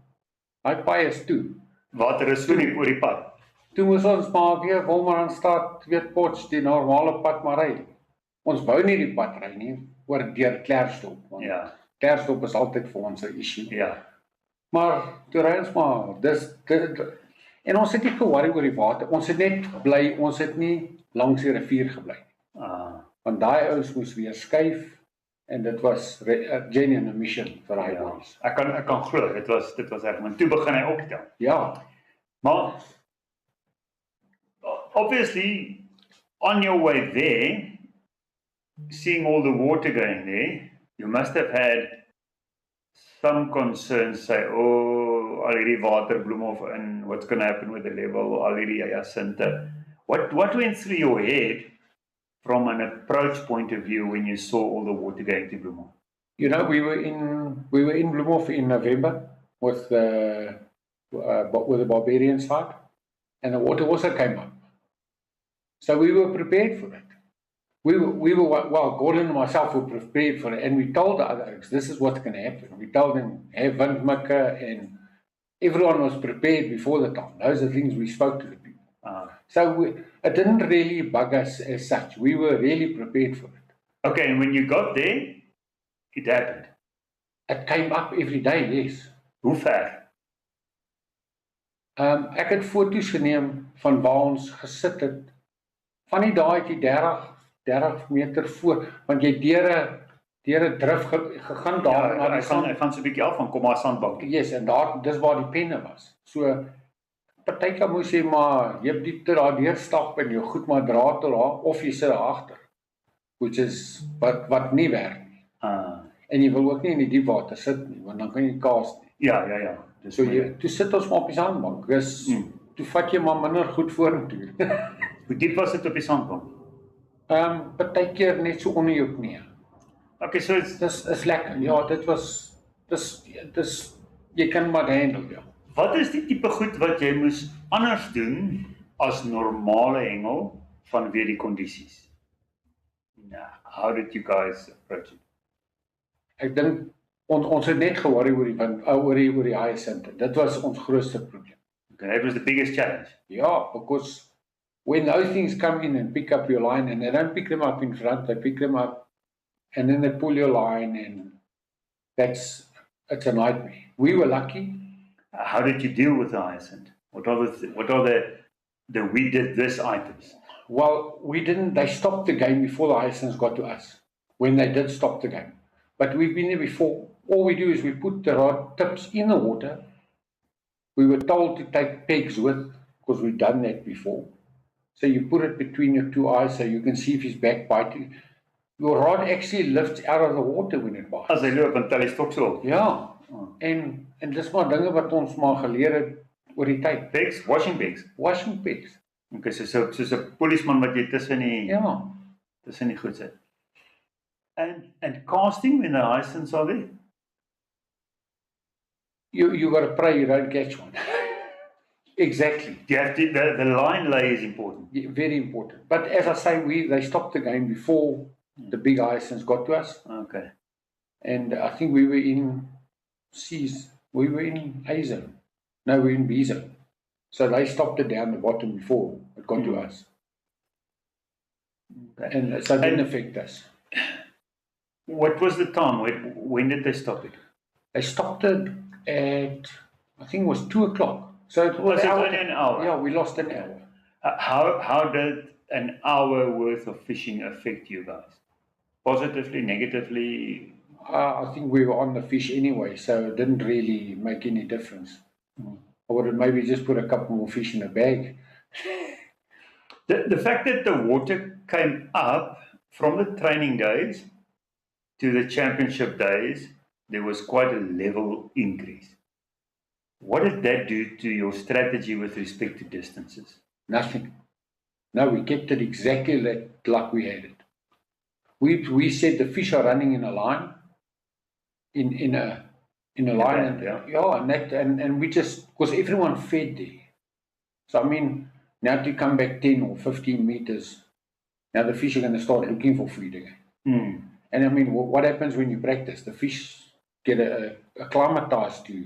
Daai paai is toe.
Water is toe nie oor die pad.
Toe moes ons maar weer Wolmaranstad, weet Potch, die normale pad maar ry. Ons wou nie die pad ry nie, deur Klerksdorp, want Klerksdorp is altyd vir ons 'n issue.
Ja.
Maar toe ry ons maar, en ons het nie ge-worry oor die water, ons het net bly, ons het nie langs die rivier gebly. Want daai ouens moes weer skuif, en dit was 'n genuine mission vir daai ouens.
Ek kan glo, dit was reg, maar toe begin hy optel.
Ja.
Maar obviously, on your way there, seeing all the water going there, you must have had some concerns, say, al hierdie water Bloemhof in, what's going to happen with the level, al hierdie hyacinthe. What went through your head from an approach point of view when you saw all the water going to Bloemhof?
You know, we were in Bloemhof in November with the Barbarian side, and the water also came up. So we were prepared for it. Gordon and myself were prepared for it, and we told the others, this is what's going to happen. We told them, have windmikke, and everyone was prepared before the time. Those are things we spoke to the people. So it didn't really bug us as such. We were really prepared for it.
Okay, and when you got there, it happened.
It came up every day, yes.
Hoe ver?
Ek het foto's geneem van waar ons gesit het. Van die daai het jy 30 meter voor, want jy deur 'n drif gegaan daar na die sand.
Hy gaan so 'n bietjie af van kom maar sandbankie.
Yes, en dis waar die penne was. So partykeer moes jy maar jy diep daar deurstap en jou goed maar dra tot daar of jy sit daar agter. Which is wat nie werk nie. En jy wil ook nie in die diep water sit nie, want dan kan jy kaas nie.
Ja.
So toe sit ons maar op die sandbank. Toe vat jy maar minder goed vorentoe.
Hoe diep was dit op die sandbank?
Partykeer net so onder jou knie.
Okay, so
dis lekker. Ja, dit was Jy kan maar handle, ja.
Wat is die tipe goed wat jy moes anders doen as normale hengel vanweë die kondisies? Nah, how did you guys approach it?
Ek dink ons het net geworry oor die hyacinth. Dit was ons grootste probleem.
Okay, that was the biggest challenge.
Yeah, because when those things come in and pick up your line, and they don't pick them up in front, they pick them up, and then they pull your line, and it's a nightmare. We were lucky.
How did you deal with the hyacinth? What are the we did this items?
Well, we didn't. They stopped the game before the hyacinths got to us. When they did stop the game, but we've been there before. All we do is we put the rod tips in the water. We were told to take pegs with, because we've done that before. So you put it between your two eyes so you can see if he's back biting. Your rod actually lifts out of the water when it bites.
As hy loop en tel die stok so op.
Ja, en dis maar dinge wat ons maar geleer het oor die tyd.
Pegs, washing pegs.
Washing pegs.
Okay, soos 'n polisman wat jy tussen die goed sit. And casting when the hyacinths are there?
You got to pray you don't catch one. Exactly.
You have to, the line lay is important.
Yeah, very important. But as I say, they stopped the game before the big hyacinths got to us.
Okay.
And I think we were in A zone. No, we were in B zone. So they stopped it down the bottom before it got to us. Okay. And so it didn't affect us.
What was the time? When did they stop it?
They stopped it at, I think it was 2 o'clock. So it was
only an hour?
Yeah, we lost an hour.
How did an hour worth of fishing affect you guys? Positively, negatively?
I think we were on the fish anyway, so it didn't really make any difference. I would have maybe just put a couple more fish in a bag.
The fact that the water came up from the training days to the championship days, there was quite a level increase. What did that do to your strategy with respect to distances?
Nothing. No, we kept it exactly like we had it. We said the fish are running in a line, in a line, and we just, because everyone fed there. So I mean, now to come back 10 or 15 meters, now the fish are going to start looking for food again. And I mean, what happens when you practice? The fish get acclimatized to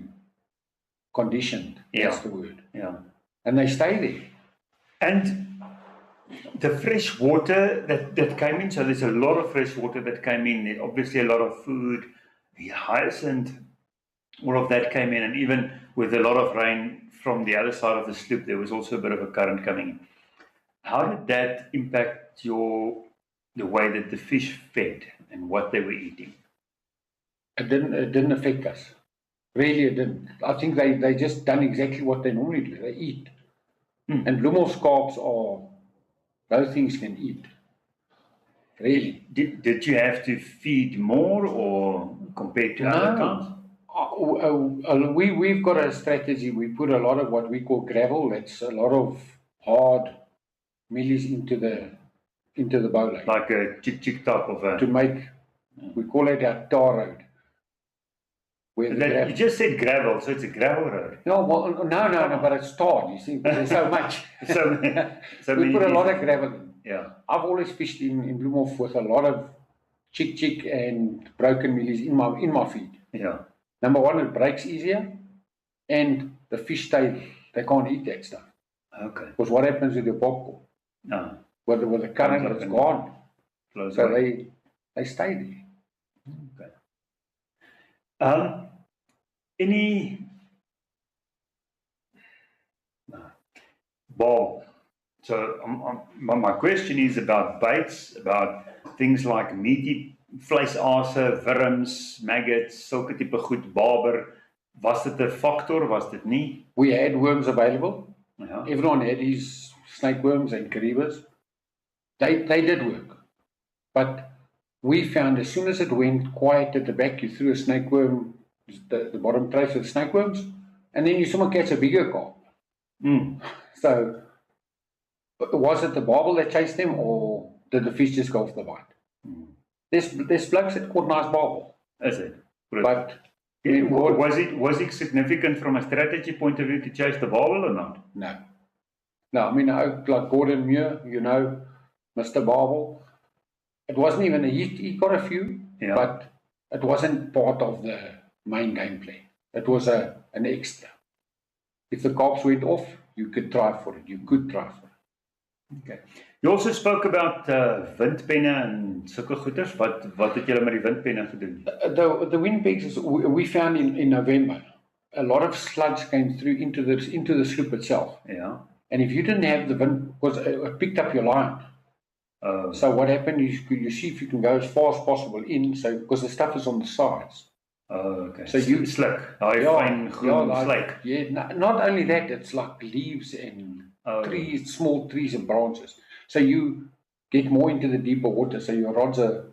conditioned. That's the word.
Yeah.
And they stay there.
And the fresh water that came in, so there's a lot of fresh water that came in, obviously a lot of food, the hyacinth, all of that came in, and even with a lot of rain from the other side of the sloop, there was also a bit of a current coming in. How did that impact the way that the fish fed and what they were eating?
It didn't affect us. Really, it didn't. I think they just done exactly what they normally do. They eat. And bloemolskarps those things can eat. Really.
Did you have to feed more or compared to other times?
We've got a strategy. We put a lot of what we call gravel. That's a lot of hard millies into the bowline.
Like a chick type of a...
To make, we call it our tar road.
You just said gravel, so it's a gravel road.
No, well, no, but it's tar, you see, there's so much. We put a lot of gravel in.
Yeah.
I've always fished in Bloemhof with a lot of chick and broken millies in my feed.
Yeah.
Number one, it breaks easier, and the fish stay, they can't eat that stuff.
Okay.
Because what happens with your popcorn?
No.
With the current, it's gone. So they stay there.
Okay. Bob, so my question is about baits, about things like meaty vleisase, wurms, maggots, sulke tipe goed, barber. Was dit 'n factor? Was dit nie?
We had worms available.
Yeah.
Everyone had his snake worms and caribas. They did work. But we found as soon as it went quiet at the back, you threw a snake worm, the bottom trace of the snake worms, and then you someone catch a bigger carp. So, was it the barbel that chased them, or did the fish just go off the bite? There's blokes that caught nice barbel.
Is it?
But
Was it significant from a strategy point of view to chase the barbel or not?
No. No, I mean, like Gordon Muir, Mr. Barbel, it wasn't even he got a few,
Yeah.
but it wasn't part of the main gameplay. It was an extra. If the cops went off, you could try for it.
Okay. You also spoke about windpenne en sulke goeders. Wat het julle met die windpenne gedoen?
The wind pegs we found in November. A lot of sludge came through into the sloop itself.
Yeah.
And if you didn't have the wind, because it picked up your line. So what happened is you see if you can go as far as possible in, so because the stuff is on the sides.
Okay.
So you
sluk, fyn groen slyk.
Yeah, not only that, it's like leaves and trees, small trees and branches. So you get more into the deeper water, so your lines are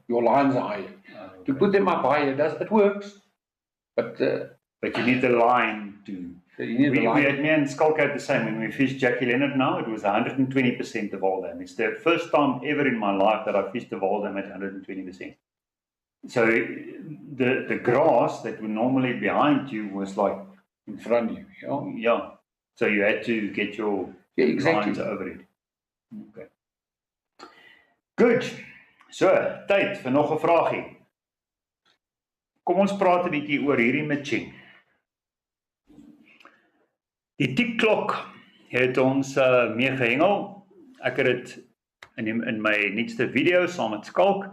higher. Okay. To put them up higher, it works, but
you need the line to. We had me and Skulk had the same. When we fished Jackie Leonard now, it was 120% the Waldam. It's the first time ever in my life that I fished the Waldam at 120%. So the grass that would normally behind you was like
in front of you.
Yeah. So you had to get your lines over it. Okay. Good. So, tyd vir nog 'n vraagie. Kom ons praat 'n bietjie oor hierdie matching. Die tikklok het ons mee gehengel. Ek het dit in my nuutste video saam met Skalk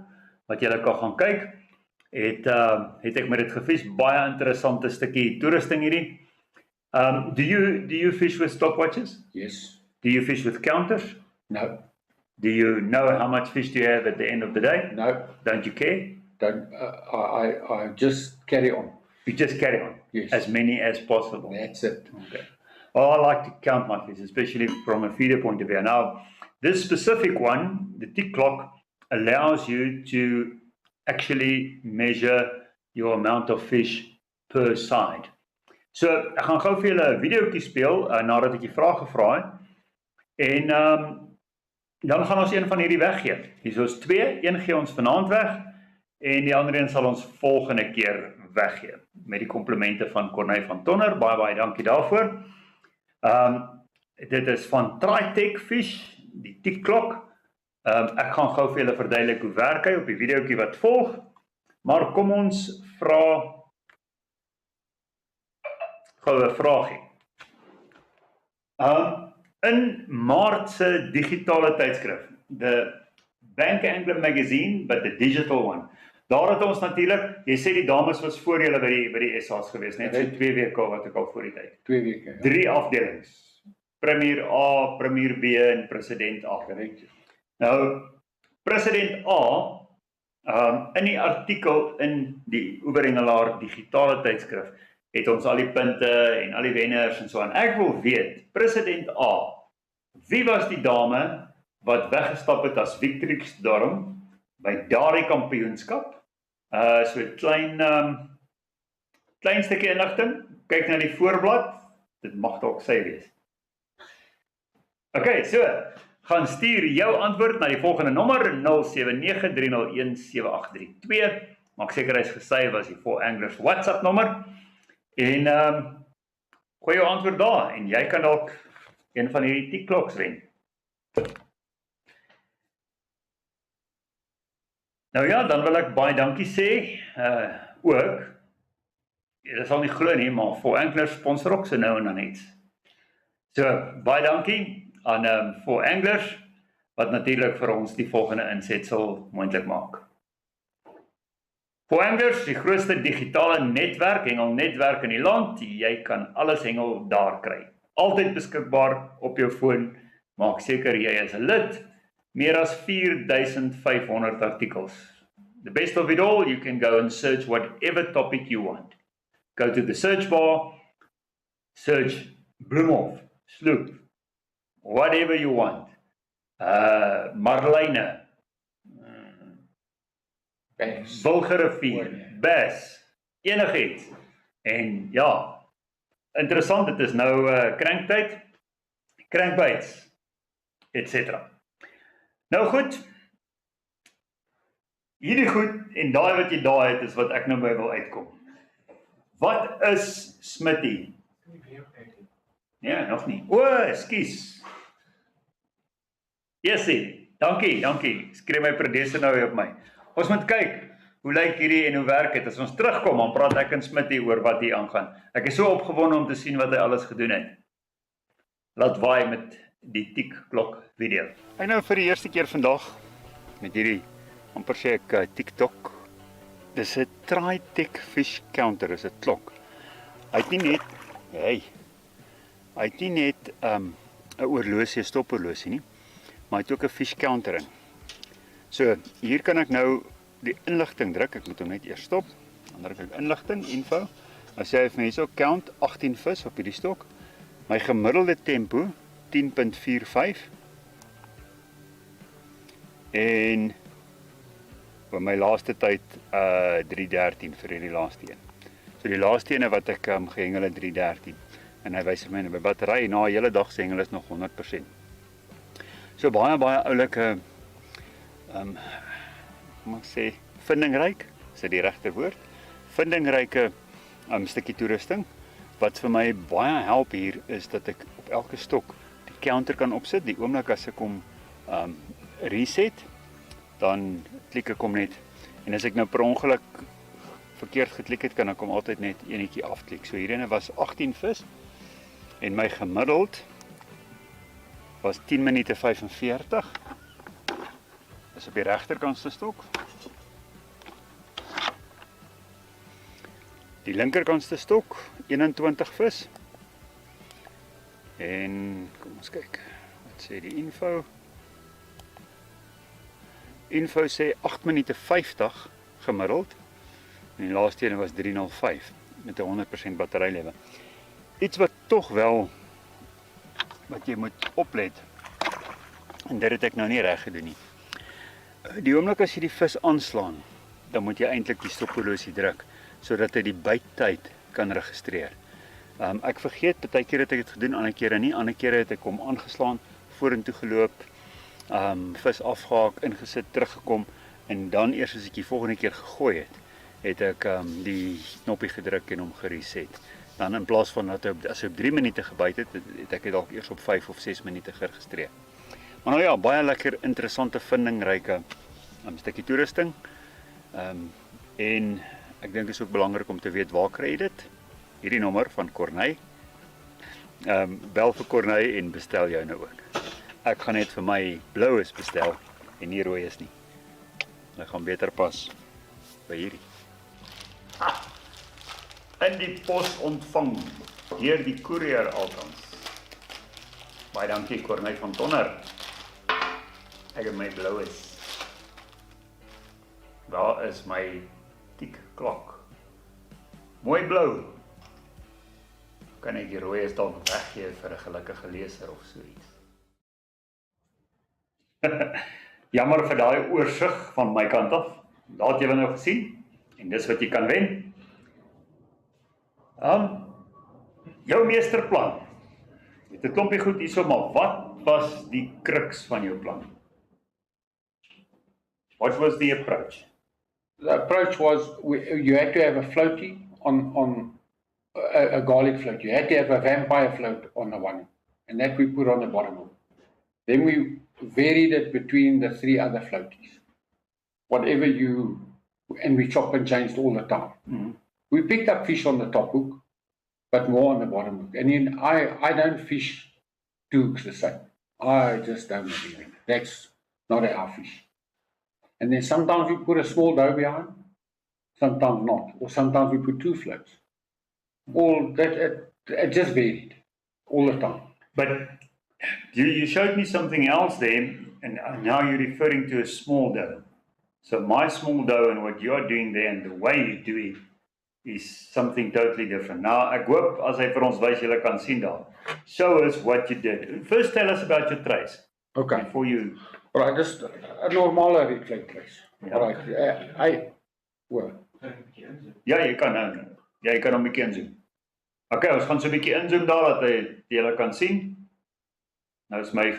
wat julle kan gaan kyk. Het ek met dit gevis, baie interessante stukkie toerusting hierdie. Do you fish with stopwatches?
Yes.
Do you fish with counters?
No.
Do you know how much fish do you have at the end of the day?
No.
Don't you care?
Don't. I just carry on.
You just carry on.
Yes.
As many as possible.
That's it.
Okay. Well, I like to count my fish, especially from a feeder point of view. Now, this specific one, the tick clock, allows you to actually measure your amount of fish per side. So, ek gaan gou vir julle 'n videoetjie speel nadat ek die vraag gevra het. En dan gaan ons een van hierdie weggee. Hier is 2, een gee ons vanaand weg en die ander een sal ons volgende keer weggee met die komplimente van Corneille van Tonner. Baie dankie daarvoor. Dit is van Tritech Fish, die tikklok. Ek gaan gou vir julle verduidelik hoe werk hy op die videoetjie wat volg. Maar kom ons vra gou 'n vraagie. In Maart se digitale tydskrif, the Bank Angler magazine, but the digital one. Daar het ons natuurlik, jy sê die dames was voor julle by die SA's gewees, net so 2 weke wat ek al voor die tyd.
2 weke. Ja.
3 afdelings. Premier A, Premier B en President A.
Correct.
Nou, President A, in die artikel in die Oeverengelaar digitale tydskrif, het ons al die punte en al die wenners en so aan. Ek wil weet, President A, wie was die dame wat weggestap het as Victorieksdorm by daardie kampioenskap? So 'n klein stukkie inligting. Kyk na die voorblad. Dit mag dalk sy wees. Okay, so gaan stuur jou antwoord na die volgende nommer 0793017832. Maak seker hy's gesave as die For Anglers WhatsApp nommer. En gooi jou antwoord daar en jy kan dalk een van hierdie tikkloks wen. Nou ja, dan wil ek baie dankie sê ook. Jy sal nie glo nie, maar For Anglers sponsor ook so nou en dan iets. So, baie dankie aan For Anglers wat natuurlik vir ons die volgende insetsel moontlik maak. For Anglers, die grootste digitale netwerk, hengelnetwerk in die land. Jy kan alles hengel daar kry. Altyd beskikbaar op jou foon. Maak seker jy is 'n lid. Meer as 4500 artikels. The best of it all, you can go and search whatever topic you want. Go to the search bar, search Bloemhof, sloop, whatever you want. Marline, Bulgarivier, Bass, enigiets. En ja, interessant, dit is nou kranktyd, crankbaits, etc. Nou goed, hierdie goed en daai wat jy daai het is wat ek nou by wil uitkom. Wat is Smitty? Ja, nog nie. O, ekskuus. Jessie, dankie. Skree my producer nou weer op my. Ons moet kyk, hoe lyk hierdie en hoe werk dit? As ons terugkom, dan praat ek en Smitty oor wat hier aangaan. Ek is so opgewonde om te sien wat hy alles gedoen het. Laat waai met die tikklok video. Ek nou vir die eerste keer vandag met hierdie, amper sê ek TikTok. Dis 'n Tritech fish counter, is 'n klok. Hy het nie net 'n oorlosie, 'n stophorlosie nie, maar hy het ook 'n fish counter in. So, hier kan ek nou die inligting druk. Ek moet hom net eers stop. Dan druk ek inligting, info. Dan sê hy vir my hierso count 18 vis op hierdie stok. My gemiddelde tempo 10.45 en vir my laaste tyd 3.13 vir hierdie laaste een. So die laaste ene wat ek gehengel het 3.13 en hy wys my my battery na 'n hele dag se hengel is nog 100%. So baie oulike kom ek sê vindingryk, is dit die regte woord? Vindingryke stukkie toerusting. Wat vir my baie help hier is dat ek op elke stok die counter kan opsit. Die oomblik as ek hom reset, dan klik ek hom net. En as ek nou per ongeluk verkeerd geklik het, kan ek hom altyd net enetjie afklik. So hierine was 18 vis en my gemiddeld was 10 minute 45. Dis op die regterkantste stok. Die linkerkantste stok 21 vis. En kom ons kyk. Wat sê die info? Info sê 8 minute 50 gemiddeld. En die laaste een was 305 met 'n 100% batterylewe. Iets wat tog wel wat jy moet oplet. En dit het ek nou nie reg gedoen nie. Die oomblik as jy die vis aanslaan, dan moet jy eintlik die stophorlosie druk sodat hy die byttyd kan registreer. Ek vergeet, baie keer het ek dit gedoen, ander kere nie. Ander kere het ek hom aangeslaan, vorentoe geloop, vis afgehaak, ingesit, teruggekom en dan eers as ek die volgende keer gegooi het ek die knoppie gedruk en hom gereset. Dan in plaas van dat as hy op 3 minute gebyt het, het ek dit dalk eers op 5 of 6 minute geregistreer. Maar nou ja, baie lekker interessante vindingryke stukkie toerusting. En ek dink dit is ook belangrik om te weet waar kry jy dit. Hierdie nommer van Corneille. Bel vir Corneille en bestel jou nou ook. Ek gaan net vir my blou bestel en nie rooi is nie. Hy gaan beter pas by hierdie. In die pos ontvang deur die koerier althans. Baie dankie Corneille van Tonner. Ek het my blou is. Daar is my tikklok. Mooi blou. Kan ek die rooi is dalk weggee vir 'n gelukkige leser of so iets. Jammer vir daai oorsig van my kant af. Daar het julle nou gesien en dis wat jy kan wen. Jou meesterplan. Jy het 'n klompie goed hierso, maar wat was die kruks van jou plan? What was the approach?
The approach was you had to have a floaty on a garlic float. You had to have a vampire float on the one, and that we put on the bottom of it. Then we varied it between the 3 other floaties. Whatever and we chop and changed all the time.
Mm-hmm.
We picked up fish on the top hook, but more on the bottom hook. And I don't fish 2 hooks the same. I just don't believe in it. That's not our fish. And then sometimes we put a small dough behind, sometimes not, or sometimes we put 2 floats. All that it just varied all the time.
But you showed me something else there, and now you're referring to a small dough. So my small dough and what you're doing there and the way you do it is something totally different. Now, ek hoop as hy vir ons wys, julle kan sien daar. Show us what you did. First tell us about your trays.
Okay.
Before you...
Right, just a normale reflect trays.
Ja.
Right,
Ja, jy kan nou. Ja, jy kan hom 'n bietjie inzoom. Okay, ons gaan so 'n bietjie inzoom daar dat julle kan sien. Nou is my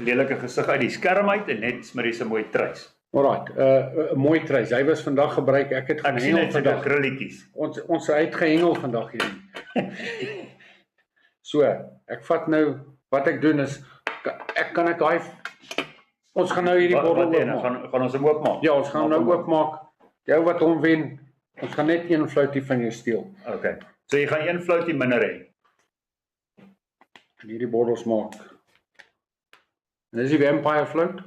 lelike gesig uit die skerm uit en net Smit se mooi trays.
Alright, 'n mooi treis. Hy was vandag gebruik. Ek het
Ek sien
gehengel
net so
vandag.
krulletjies.
Ons het gehengel vandag hier. So, ek vat nou wat ek doen is kan ek daai ons gaan nou hierdie bottel oopmaak.
Gaan ons hom oopmaak?
Ja, ons gaan hom nou oopmaak. Jou wat hom wen, ons gaan net een floutie van jou steel.
Okay. So jy gaan een floutie minder hê.
En hierdie bottels maak. En dis die vampire float.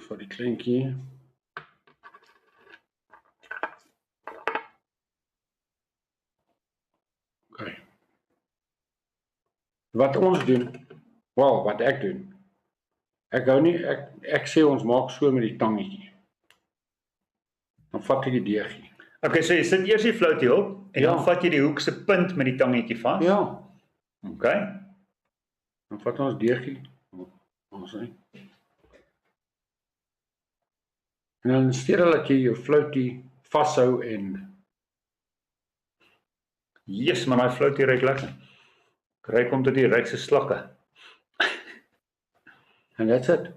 Vir die kleintjie. Okay. Wat ons doen, wel, wat ek doen. Ek hou nie ek sê ons maak so met die tangetjie. Dan vat ek die deegie.
Okay, so jy sit eers die floutie op en
Ja.
dan vat jy die hoekse punt met die tangetjie vas.
Ja,
Okay.
dan vat ons deegie. Ons sê. En dan steeds dat jy jou floutie vashou en
Yes, maar daai floutie ruik lekker. Ek ruik hom tot die rykste slakke.
and that's it.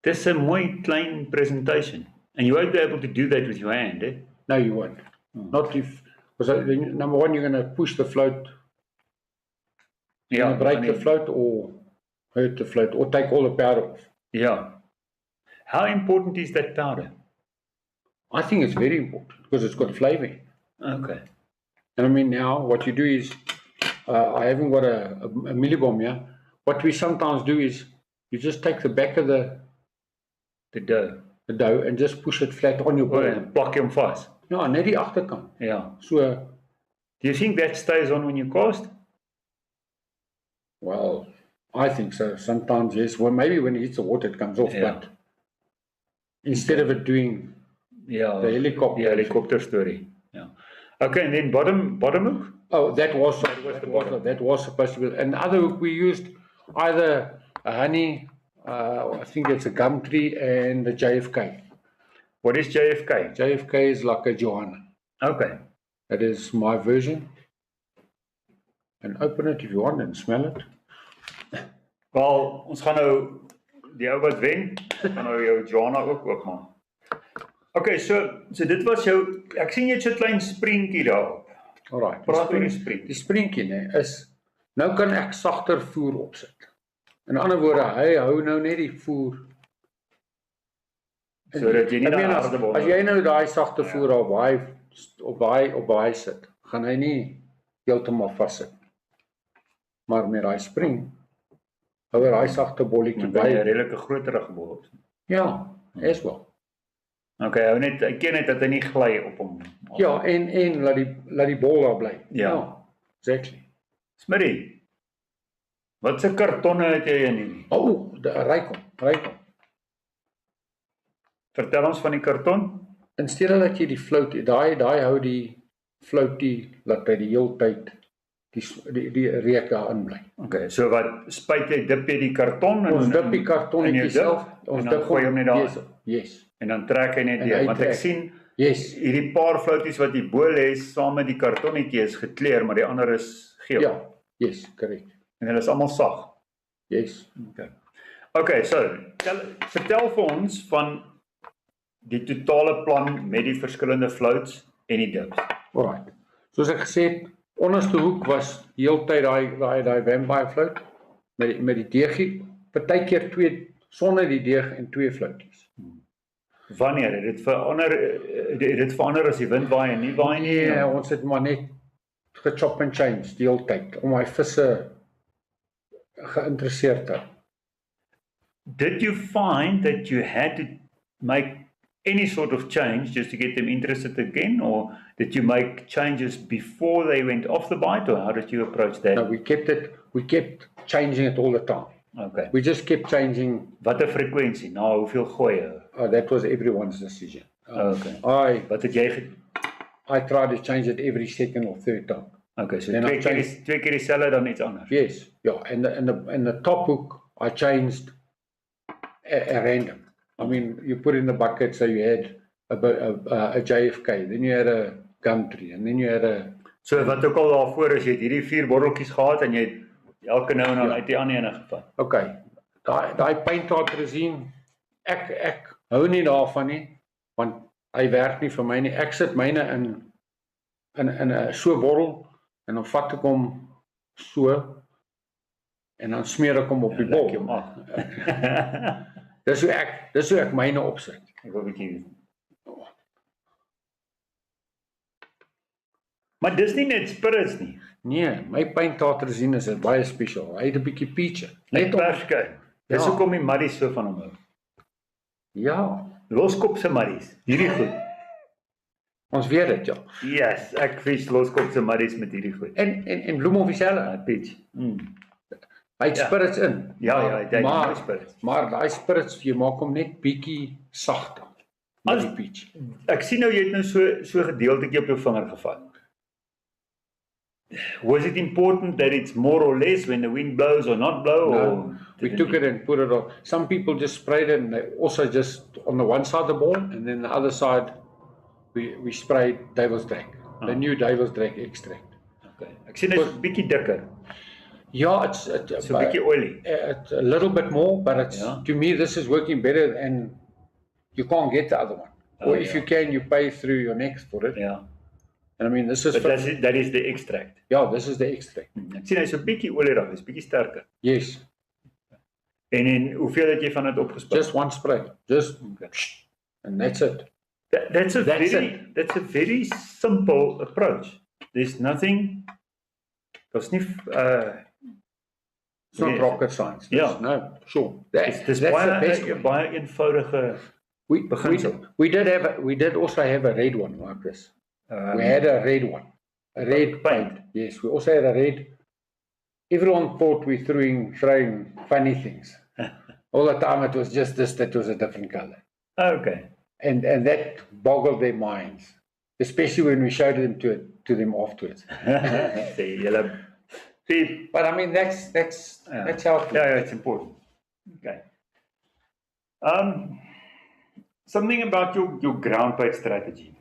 Dis 'n mooi klein presentation. And you won't be able to do that with your hand, eh?
No, you won't. Not if, because number one, you're going to push the float, you're going to break the float or hurt the float or take all the powder off.
Yeah. How important is that powder?
I think it's very important because it's got flavor in.
Okay.
And I mean, now what you do is, I haven't got a millibomb here. What we sometimes do is, you just take the back of the
dough
and just push it flat on your board.
En plak hom vas.
Ja, net die agterkant.
Ja.
So,
Do you think that stays on when you cast?
well, I think so. Sometimes, yes. Well, maybe when it hits the water, it comes off.
Yeah.
But instead of it doing
Ja.
the helicopter.
Die helikopter storie. Ja. Okay, and then bottom hook?
Oh, that was
the bottom.
that was supposed to be. And the other hook we used either a honey, I think it's a gum tree, and the JFK.
What is JFK?
JFK is like a Johanna.
Okay.
That is my version. And open it if you want and smell it.
Wel, ons gaan nou die ou wat wen, gaan nou jou Joanna ook oopmaak. Okay, so dit was jou, ek sien jy het so 'n klein sprinkie daarop.
Alright.
Praat oor die spring.
Die sprinkie is, nou kan ek sagter voer opsit. In ander woorde, hy hou nou net die voer.
Sodat jy nie
Ek meen,
daai harde bol.
as jy nou daai sagte voer op baie sit, gaan hy nie heeltemal vassit. Maar met daai spring, hou hy daai sagte bolletjie
by 'n
by.
redelike groterige bol.
Ja, is wel.
Okay, hou net, ek ken net dat hy nie gly op hom.
Ja, en laat die bol daar bly.
Ja.
Exactly.
Smitty. Wat se kartonne het jy in hierdie?
Ryk hom.
Vertel ons van die karton.
In steede dat jy die float, daai hou die floutie laat hy die hele tyd die reuk daarin bly.
Okay, so wat spuit jy, dip jy die karton
Ons dip die kartonnetjie self, ons dip
gooi hom net daar.
Yes.
En dan trek hy net
En
deur,
hy
want ek
trek.
sien
Yes.
hierdie paar flouties wat die bo lê saam met die kartonnetjie is gekleur, maar die ander is geel.
Ja, yes, correct.
En hulle is almal sag.
Yes.
Okay, so vertel vir ons van die totale plan met die verskillende floats en die dips.
Alright. Soos ek gesê het, onderste hoek was heeltyd daai vampire float met die deegie, partykeer 2 sonder die deeg en 2 floutjies.
Wanneer het dit verander as die wind waai en nie waai nie?
Nee, ons het maar net gechop and change die hele tyd om my visse geïnteresseerd te hou.
Did you find that you had to make any sort of change just to get them interested again, or did you make changes before they went off the bite, or how did you approach that?
No, we kept changing it all the time.
Okay.
We just kept changing.
Watter frekwensie? Na hoeveel gooie?
That was everyone's decision.
Okay. Wat het jy
I tried to change it every second or third time.
Okay, so
Then
twee keer dieselfde dan iets anders.
Yes, yeah, and the top hook I changed at random. I mean, you put in the bucket, so you had a JFK, then you had a Gumtree, and then you had a...
So wat ook al daarvoor is, jy het hierdie 4 botteltjies gehad en jy het elke nou en dan uit die ander ene gevat.
Okay, daai pyntartresien, ek hou nie daarvan nie, want hy werk nie vir my nie. Ek sit myne in 'n so bottel en dan vat ek hom so en dan smeer ek hom op die bol. Dis hoe ek myne opsit.
Ek wil 'n bietjie. Maar dis nie net spirits nie.
Nee, my pyntartresien is baie spesiaal. Hy het 'n bietjie peach.
Net perske. Dis
Ja.
hoekom die muddies so van hom hou.
Ja,
Loskop se muddies. Hierdie goed.
ons weet dit, ja.
Yes, ek vis loskop se muddies met hierdie goed.
En Bloemhof dieselfde.
Peach.
Hy het spirits in.
Ja, hy het
maar
spirits.
Maar daai spirits, jy maak hom net bietjie sagter met die peach.
Ek sien nou jy het nou so gedeeltetjie op jou vinger gevat. Was it important that it's more or less when the wind blows or not blow?
No,
or
we took it and put it on. Some people just sprayed it and they also just on the one side of the ball, and then the other side we sprayed Devil's Drag, the new Devil's Drag extract.
Okay. Ek sien dit's bietjie dikker.
Yeah, it's
a bietjie oily.
It's a little bit more, but it's to me this is working better, and you can't get the other one. Or if you can, you pay through your next for it.
Ja.
And I mean, this is
that is the extract.
Yeah, this is the extract.
Ek sien hy's so bietjie olierig, hy's bietjie sterker.
Yes.
En hoeveel het jy van dit opgespuit?
Just one spray. Just and that's it.
That's a very simple approach. There's nothing. It's
not rocket science.
Yeah.
No, sure.
Dis baie eenvoudige beginsel.
We did also have a red one like this. We had a red one. A red paint. Yes, we also had a red. Everyone thought we throwing funny things. All the time it was just this, that was a different color.
Okay.
And that boggled their minds, especially when we showed them to them afterwards. But I mean that's helpful.
Yeah, it's important. Okay. Something about your ground bait strategy.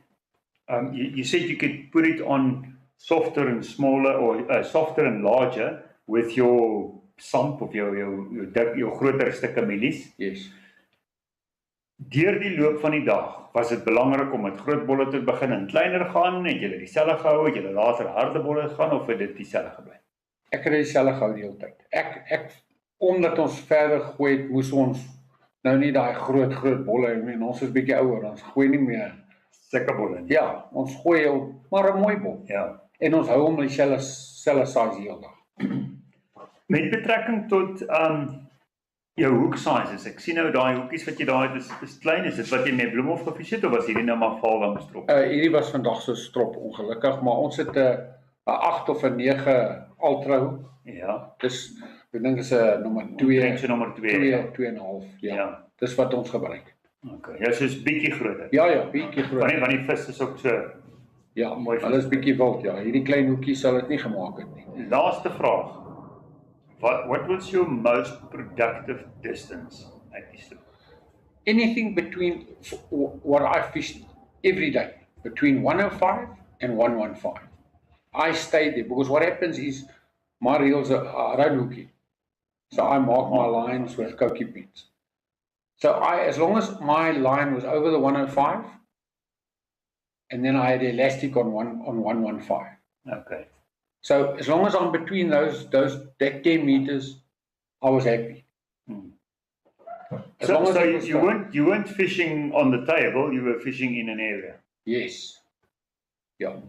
You said you could put it on softer and smaller, or softer and larger with your sump of your groter stukke mielies.
Yes.
Deur die loop van die dag was dit belangrik om met groot bolle te begin en kleiner gaan. Het julle dieselfde gehou? Het julle later harde bolle gaan of het dit dieselfde gebly?
Ek het dieselfde gehou die hele tyd. Ek omdat ons verder gooi het, moes ons nou nie daai groot bolle, I mean, ons is bietjie ouer, ons gooi nie meer
sulke bolle nie.
Ja, ons gooi maar 'n mooi bol.
Ja.
En ons hou hom dieselfde size die hele dag.
Met betrekking tot jou hoek sizes. Ek sien nou daai hoekies wat jy daar het is klein. Is dit wat jy met Bloemhof gefies het of was hierdie nou maar Valwang strop?
Hierdie was vandag se strop ongelukkig, maar ons het 'n 8 of 'n 9 ultra hoek.
Ja.
Dis ek dink is 'n nommer 2,
nommer 2.
2.5. Ja.
Ja.
Dis wat ons gebruik.
Okay. Ja, so's bietjie groter.
Ja, bietjie groter.
Want die vis is ook so.
Ja, mooi. Hulle is bietjie wild, ja. Hierdie klein hoekies sal dit nie gemaak het nie.
Laaste vraag. What was your most productive distance at die strip?
Anything between what I fished every day, between 105 and 115. I stayed there because what happens is my reels are round hooky. So I mark my lines with cokie pins. So as long as my line was over the 105, and then I had elastic on 115.
Okay.
So as long as I'm between that 10 meters, I was happy.
So you weren't fishing on the table, you were fishing in an area.
Yes. Yeah.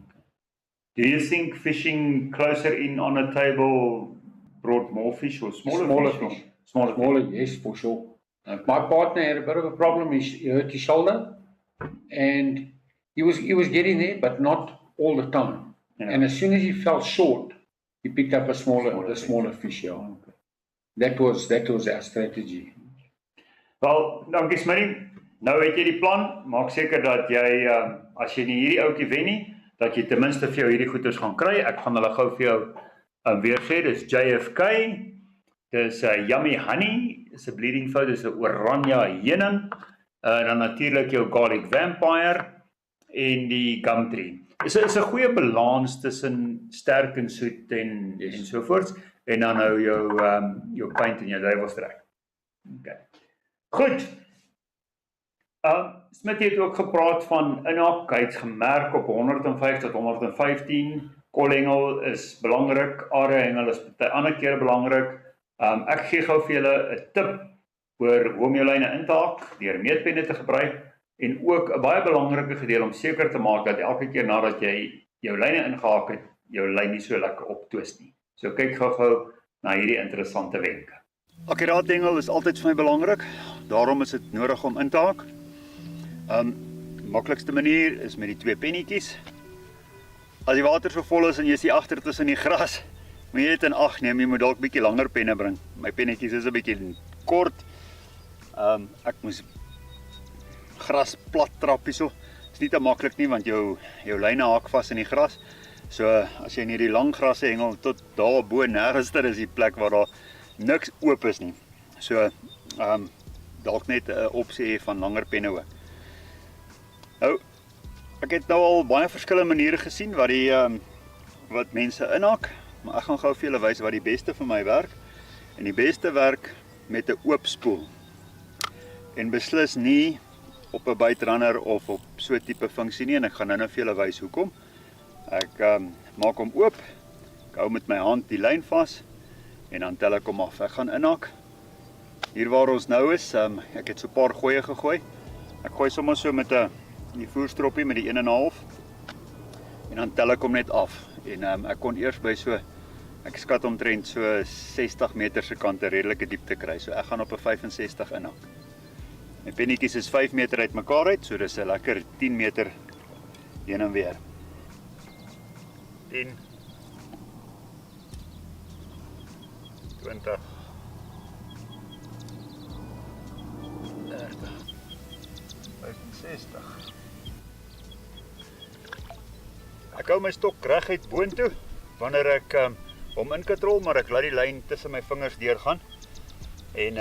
Do you think fishing closer in on a table brought more fish or smaller fish?
Smaller, yes, for sure. My partner had a bit of a problem. He hurt his shoulder, and he was getting there, but not all the time. Yeah. And as soon as he fell short, he picked up a smaller fish. Yeah. Okay. That was our strategy.
Wel, dankie Smit. Nou het jy die plan. Maak seker dat jy as jy nie hierdie ouetjie wen nie, dat jy ten minste vir jou hierdie goeders gaan kry. Ek gaan hulle gou vir jou weer sê. Dis JFK. Dis Yummy Honey, dis 'n bleeding fout, dis 'n oranje heuning. Dan natuurlik jou Garlic Vampire en die Gumtree. Is 'n goeie balans tussen sterk en soet en so voorts. En dan nou jou paint en jou duiwelstrek. Okay. Goed. Smit het ook gepraat van inhak, hy het gemerk op 105 tot 115, koolhengel is belangrik, aardehengel is baie ander keer belangrik. Ek gee gou vir julle 'n tip oor hoe om jou lyne in te haak, deur meetpenne te gebruik, en ook 'n baie belangrike gedeelte om seker te maak dat elke keer nadat jy jou lyne ingehaak het, jou lyn nie so lekker optwist nie. So kyk gou na hierdie interessante wenke. Akkuraat hengel is altyd vir my belangrik, daarom is dit nodig om in te haak. Maklikste manier is met die 2 pennetjies. As die water so vol is en jy is hier agter tussen die gras, moet jy dit in ag neem, jy moet dalk bietjie langer penne bring. My pennetjies is 'n bietjie kort. Ek moes gras plat trap hierso. Dit is nie te maklik nie want jou lyne haak vas in die gras. So as jy in hierdie lang grasse hengel tot daar bo nêrens is die plek waar daar niks oop is nie. So dalk net 'n opsie van langer penne ook. Nou, ek het nou al baie verskillende maniere gesien wat mense inhak, maar ek gaan gou vir julle wys wat die beste vir my werk. En die beste werk met 'n oop spoel. En beslis nie op 'n buitrunner of op so 'n tipe funksie nie, en ek gaan nou vir julle wys hoekom. Ek maak hom oop, ek hou met my hand die lyn vas en dan tel ek hom af. Ek gaan inhak. Hier waar ons nou is, ek het so 'n paar gooie gegooi. Ek gooi sommer so met die voerstroppie met die 1,5 en dan tel ek hom net af. En ek kon eers by so, ek skat omtrent so 60 meter se kant 'n redelike diepte kry. So ek gaan op 'n 65 inhak. My pennetjies is 5 meter uit mekaar uit, so dis 'n lekker 10 meter heen en weer. 10 20 30 65. Ek hou my stok reguit boontoe wanneer ek hom inkatrol, maar ek laat die lyn tussen my vingers deurgaan en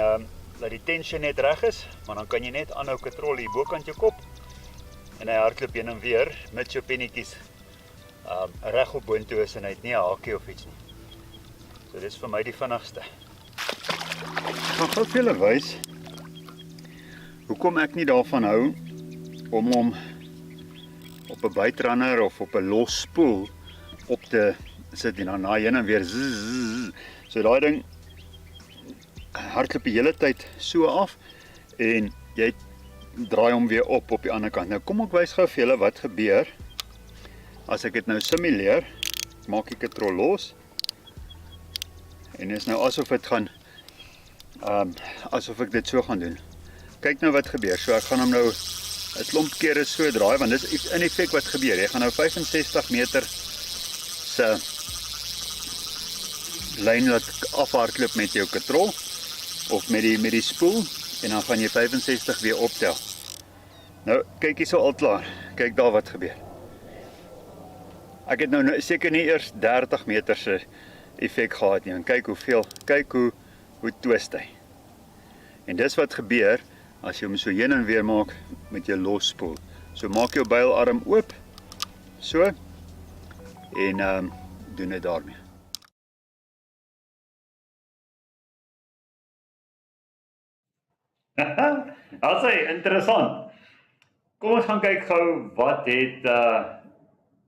laat die tension net reg is, maar dan kan jy net aanhou katrol hier bokant jou kop en hy hardloop heen en weer met jou pennetjies reg op boontoe is en hy het nie 'n hakie of iets nie. So dis vir my die vinnigste. Ek gaan gou vir julle wys hoekom ek nie daarvan hou om hom op 'n buitrunner of op 'n los spoel op te sit en dan na heen en weer zzz. So daai ding hardloop die hele tyd so af en jy draai hom weer op die ander kant. Nou kom ek wys gou vir julle wat gebeur as ek dit nou simuleer. Maak ek katrol los en is nou asof dit gaan asof ek dit so gaan doen. Kyk nou wat gebeur. So ek gaan hom nou 'n klomp kere so draai want dis in effek wat gebeur. Jy gaan nou 65 meter se lyn laat afhardloop met jou katrol of met die spoel en dan gaan jy 65 weer optel. Nou kyk hierso al klaar. Kyk daar wat gebeur. Ek het nou seker nie eers 30 meter se effek gehad nie. En kyk hoe twist hy. En dis wat gebeur as jy hom so heen en weer maak met jou losspoel. So maak jou bylarm oop, so, en doen dit daarmee. Dat is interessant. Kom ons gaan kyk gou wat het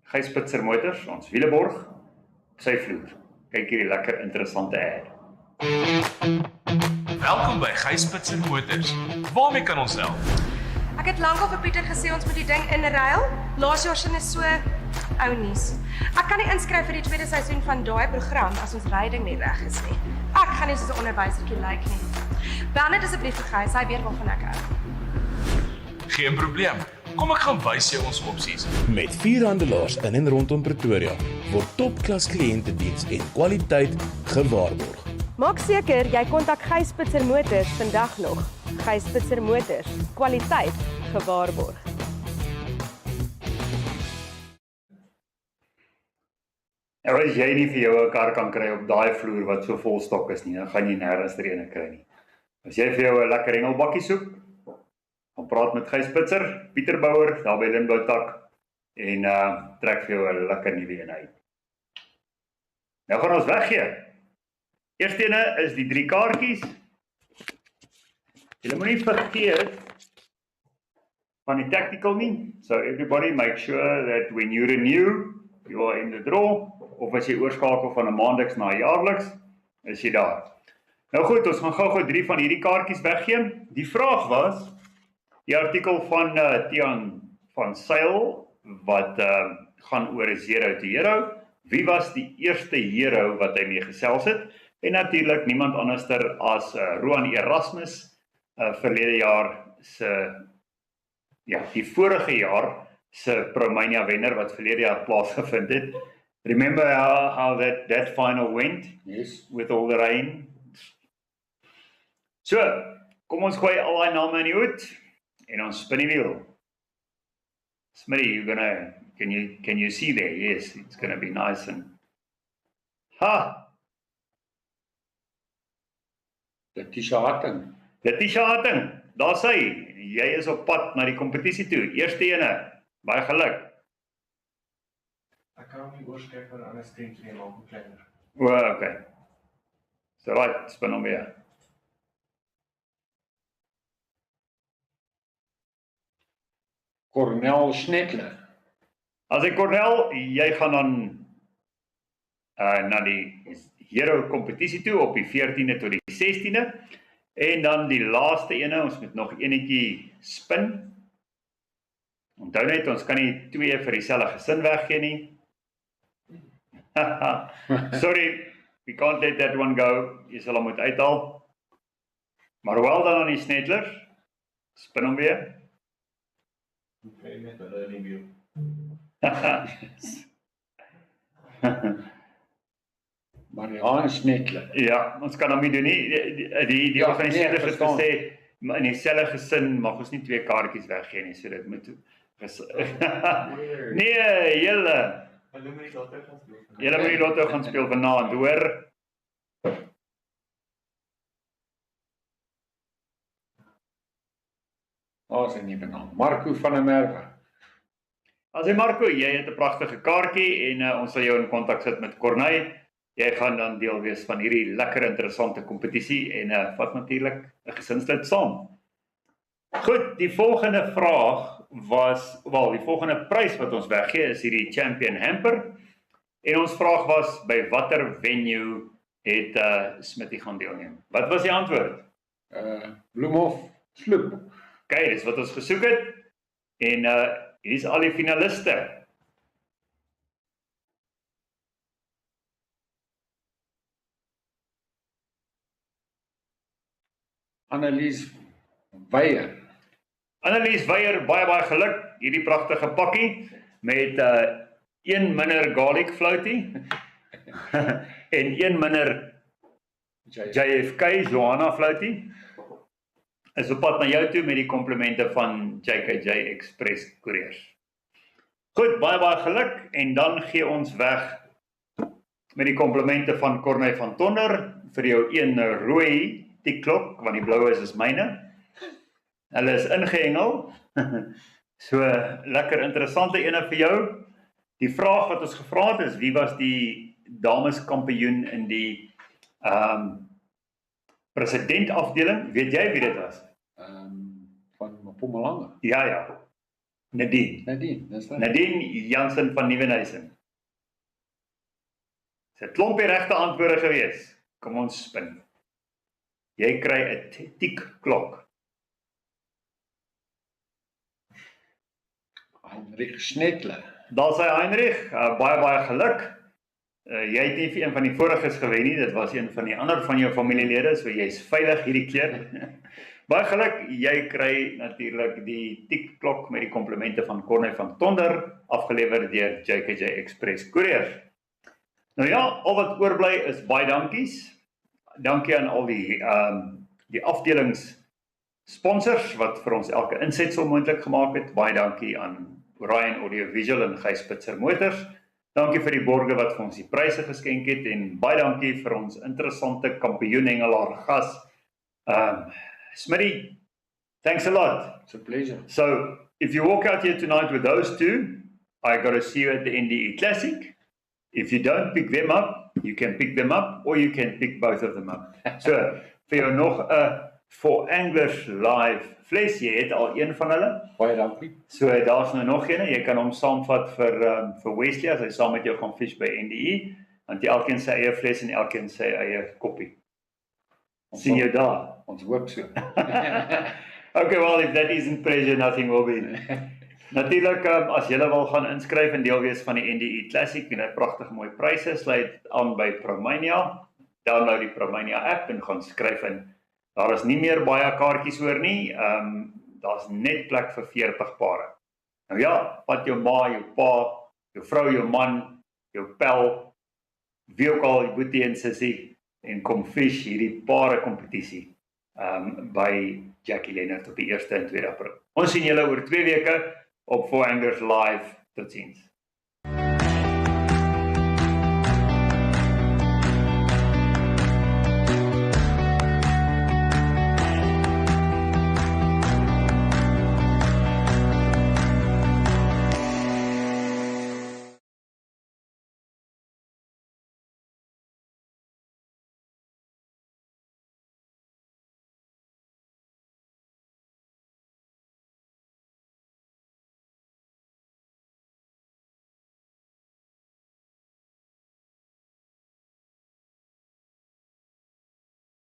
Gijspitser Motors, ons wieleborg, op sy vloer. Kyk hierdie lekker interessante ad.
Welkom by Gijspitser Motors. Waarmee kan ons help?
Ek het lankal vir Pieter gesê ons moet die ding inruil. Laas jaar sin is so ou nuus. Ek kan nie inskryf vir die tweede seisoen van daai program as ons ryding nie reg is nie. Ek gaan nie soos 'n onderwysertjie lyk nie. Bel net asseblief vir Gys, hy weet waarvan ek hou.
Geen probleem. Kom ek gaan wys jou ons opsies.
Met 4 handelaars in en rondom Pretoria word topklas kliëntediens en kwaliteit gewaarborg.
Maak seker jy kontak Gijspitser Motors vandag nog. Gijspitser Motors, kwaliteit gewaarborg.
Nou as jy nie vir jou 'n kar kan kry op daai vloer wat so vol stok is nie, dan gaan jy nêrens ene kry nie. As jy vir jou 'n lekker hengelbakkie soek, gaan praat met Gijspitser, Pieter Bouwer, daar by Lindboutak en trek vir jou 'n lekker nuwe een uit. Nou gaan ons weggee. Eerste ene is die 3 kaartjies. Julle moenie vergeet van die tactical nie. So everybody make sure that when you renew, you are in the draw, of as jy oorskakel van 'n maandeliks na 'n jaarliks, is jy daar. Nou goed, ons gaan gou-gou 3 van hierdie kaartjies weggee. Die vraag was, die artikel van Deon van Sail, wat gaan oor 'n zero to hero. Wie was die eerste hero wat hy mee gesels het? En natuurlik niemand anderster as Roan Erasmus, verlede jaar die vorige jaar se Promania wenner wat verlede jaar plaasgevind het. Remember how that final went?
Yes.
With all the rain. So, kom ons gooi al daai name in die hoed en ons spin die wiel. Smitty, can you see there? Yes, it's gonna be nice and
Letitia Harting.
Letitia Harting, daar sy. Jy is op pad na die kompetisie toe. Eerste ene. Baie geluk.
Ek kan hom nie oorskryf van 'n ander stemmetjie nie, maak hom kleiner.
Okay. So right, spin hom weer.
Cornel Schnettler.
As ek Cornel, jy gaan dan na die hero kompetisie toe op die 14de tot die 16de. En dan die laaste ene, ons moet nog enetjie spin. Onthou net, ons kan nie 2 vir dieselfde gesin weggee nie. Sorry, we can't let that one go. Jy sal hom moet uithaal. Maar wel dan aan die Snettlers. Spin hom weer.
Okay, net 'n learning view.
Marianne Schnettler.
Ja, ons kan hom nie doen nie. Die organiseerders het gesê, in dieselfde gesin mag ons nie 2 kaartjies weggee nie, so dit moet nee, julle moet die lotto gaan speel vanaand, hoor.
As hy nie benaam. Marco van der Merwe.
As hy Marco, jy het 'n pragtige kaartjie en ons sal jou in kontak sit met Corneille. Jy gaan dan deel wees van hierdie lekker interessante kompetisie en vat natuurlik 'n gesinslid saam. Goed, die volgende vraag was, die volgende prys wat ons weggee is hierdie Champion Hamper. En ons vraag was, by watter venue het Smitty gaan deelneem? Wat was die antwoord?
Bloemhof Sloep.
Kyk, dis wat ons gesoek het. En hier is al die finaliste.
Annelies Weyer.
Annelies Weyer, baie geluk. Hierdie pragtige pakkie met 1 minder garlic floatie en 1 minder JFK Johanna floatie. Is op pad na jou toe met die komplimente van JKJ Express Couriers. Goed, baie geluk en dan gee ons weg met die komplimente van Corneille van Tonder vir jou 1 rooi tikklok, want die blou is myne. Hulle is ingehengel. So, lekker interessante ene vir jou. Die vraag wat ons gevra het is, wie was die dameskampioen in die presidentafdeling? Weet jy wie dit was?
Van Mpumalanga.
Ja. Nadine,
dis reg.
Nadine Jansen van Nieuwenhuizen. Dis 'n klompie regte antwoorde gewees. Kom ons spin. Jy kry 'n tikklok.
Heinrich Schnettler.
Daar sê Heinrich, baie geluk. Jy het nie vir een van die voriges gewen nie, dit was een van die ander van jou familielede, so jy's veilig hierdie keer. Baie geluk, jy kry natuurlik die tikklok met die komplimente van Corneille van Tonder, afgelewer deur JKJ Express Couriers. Nou ja, al wat oorbly is baie dankies. Dankie aan al die afdelingssponsors wat vir ons elke insetsel moontlik gemaak het. Baie dankie aan Orion Audiovisual en Gys Spitzer Motors. Dankie vir die borge wat vir ons die pryse geskenk het en baie dankie vir ons interessante kampioenhengelaar gas. Smitty, thanks a lot.
It's a pleasure.
So, if you walk out here tonight with those two, I got to see you at the NDE Classic. If you don't pick them up, you can pick them up or you can pick both of them up. So, vir jou nog 'n For Anglers Live fles, jy het al een van hulle.
Baie dankie.
So daar's nou nog een, jy kan hom saamvat vir Wesley as hy saam met jou gaan vis by NDE, want jy elkeen sy eie fles en elkeen sy eie koppie. Sien jou daar.
Ons hoop so.
Okay, well, if that isn't pressure, nothing will be. Natuurlik, as julle wil gaan inskryf en deel wees van die NDE Classic en 'n pragtige mooi pryse, sluit aan by Promania. Download die Promania app en gaan skryf in. Daar is nie meer baie kaartjies oor nie. Daar's net plek vir 40 pare. Nou ja, vat jou ma, jou pa, jou vrou, jou man, jou pel, wie ook al, die boetie en sussie, en kom fish hierdie pare kompetisie by Jackie Leonard op die 1 en 2 April. Ons sien julle oor 2 weke op For Anglers Live. Tot ziens.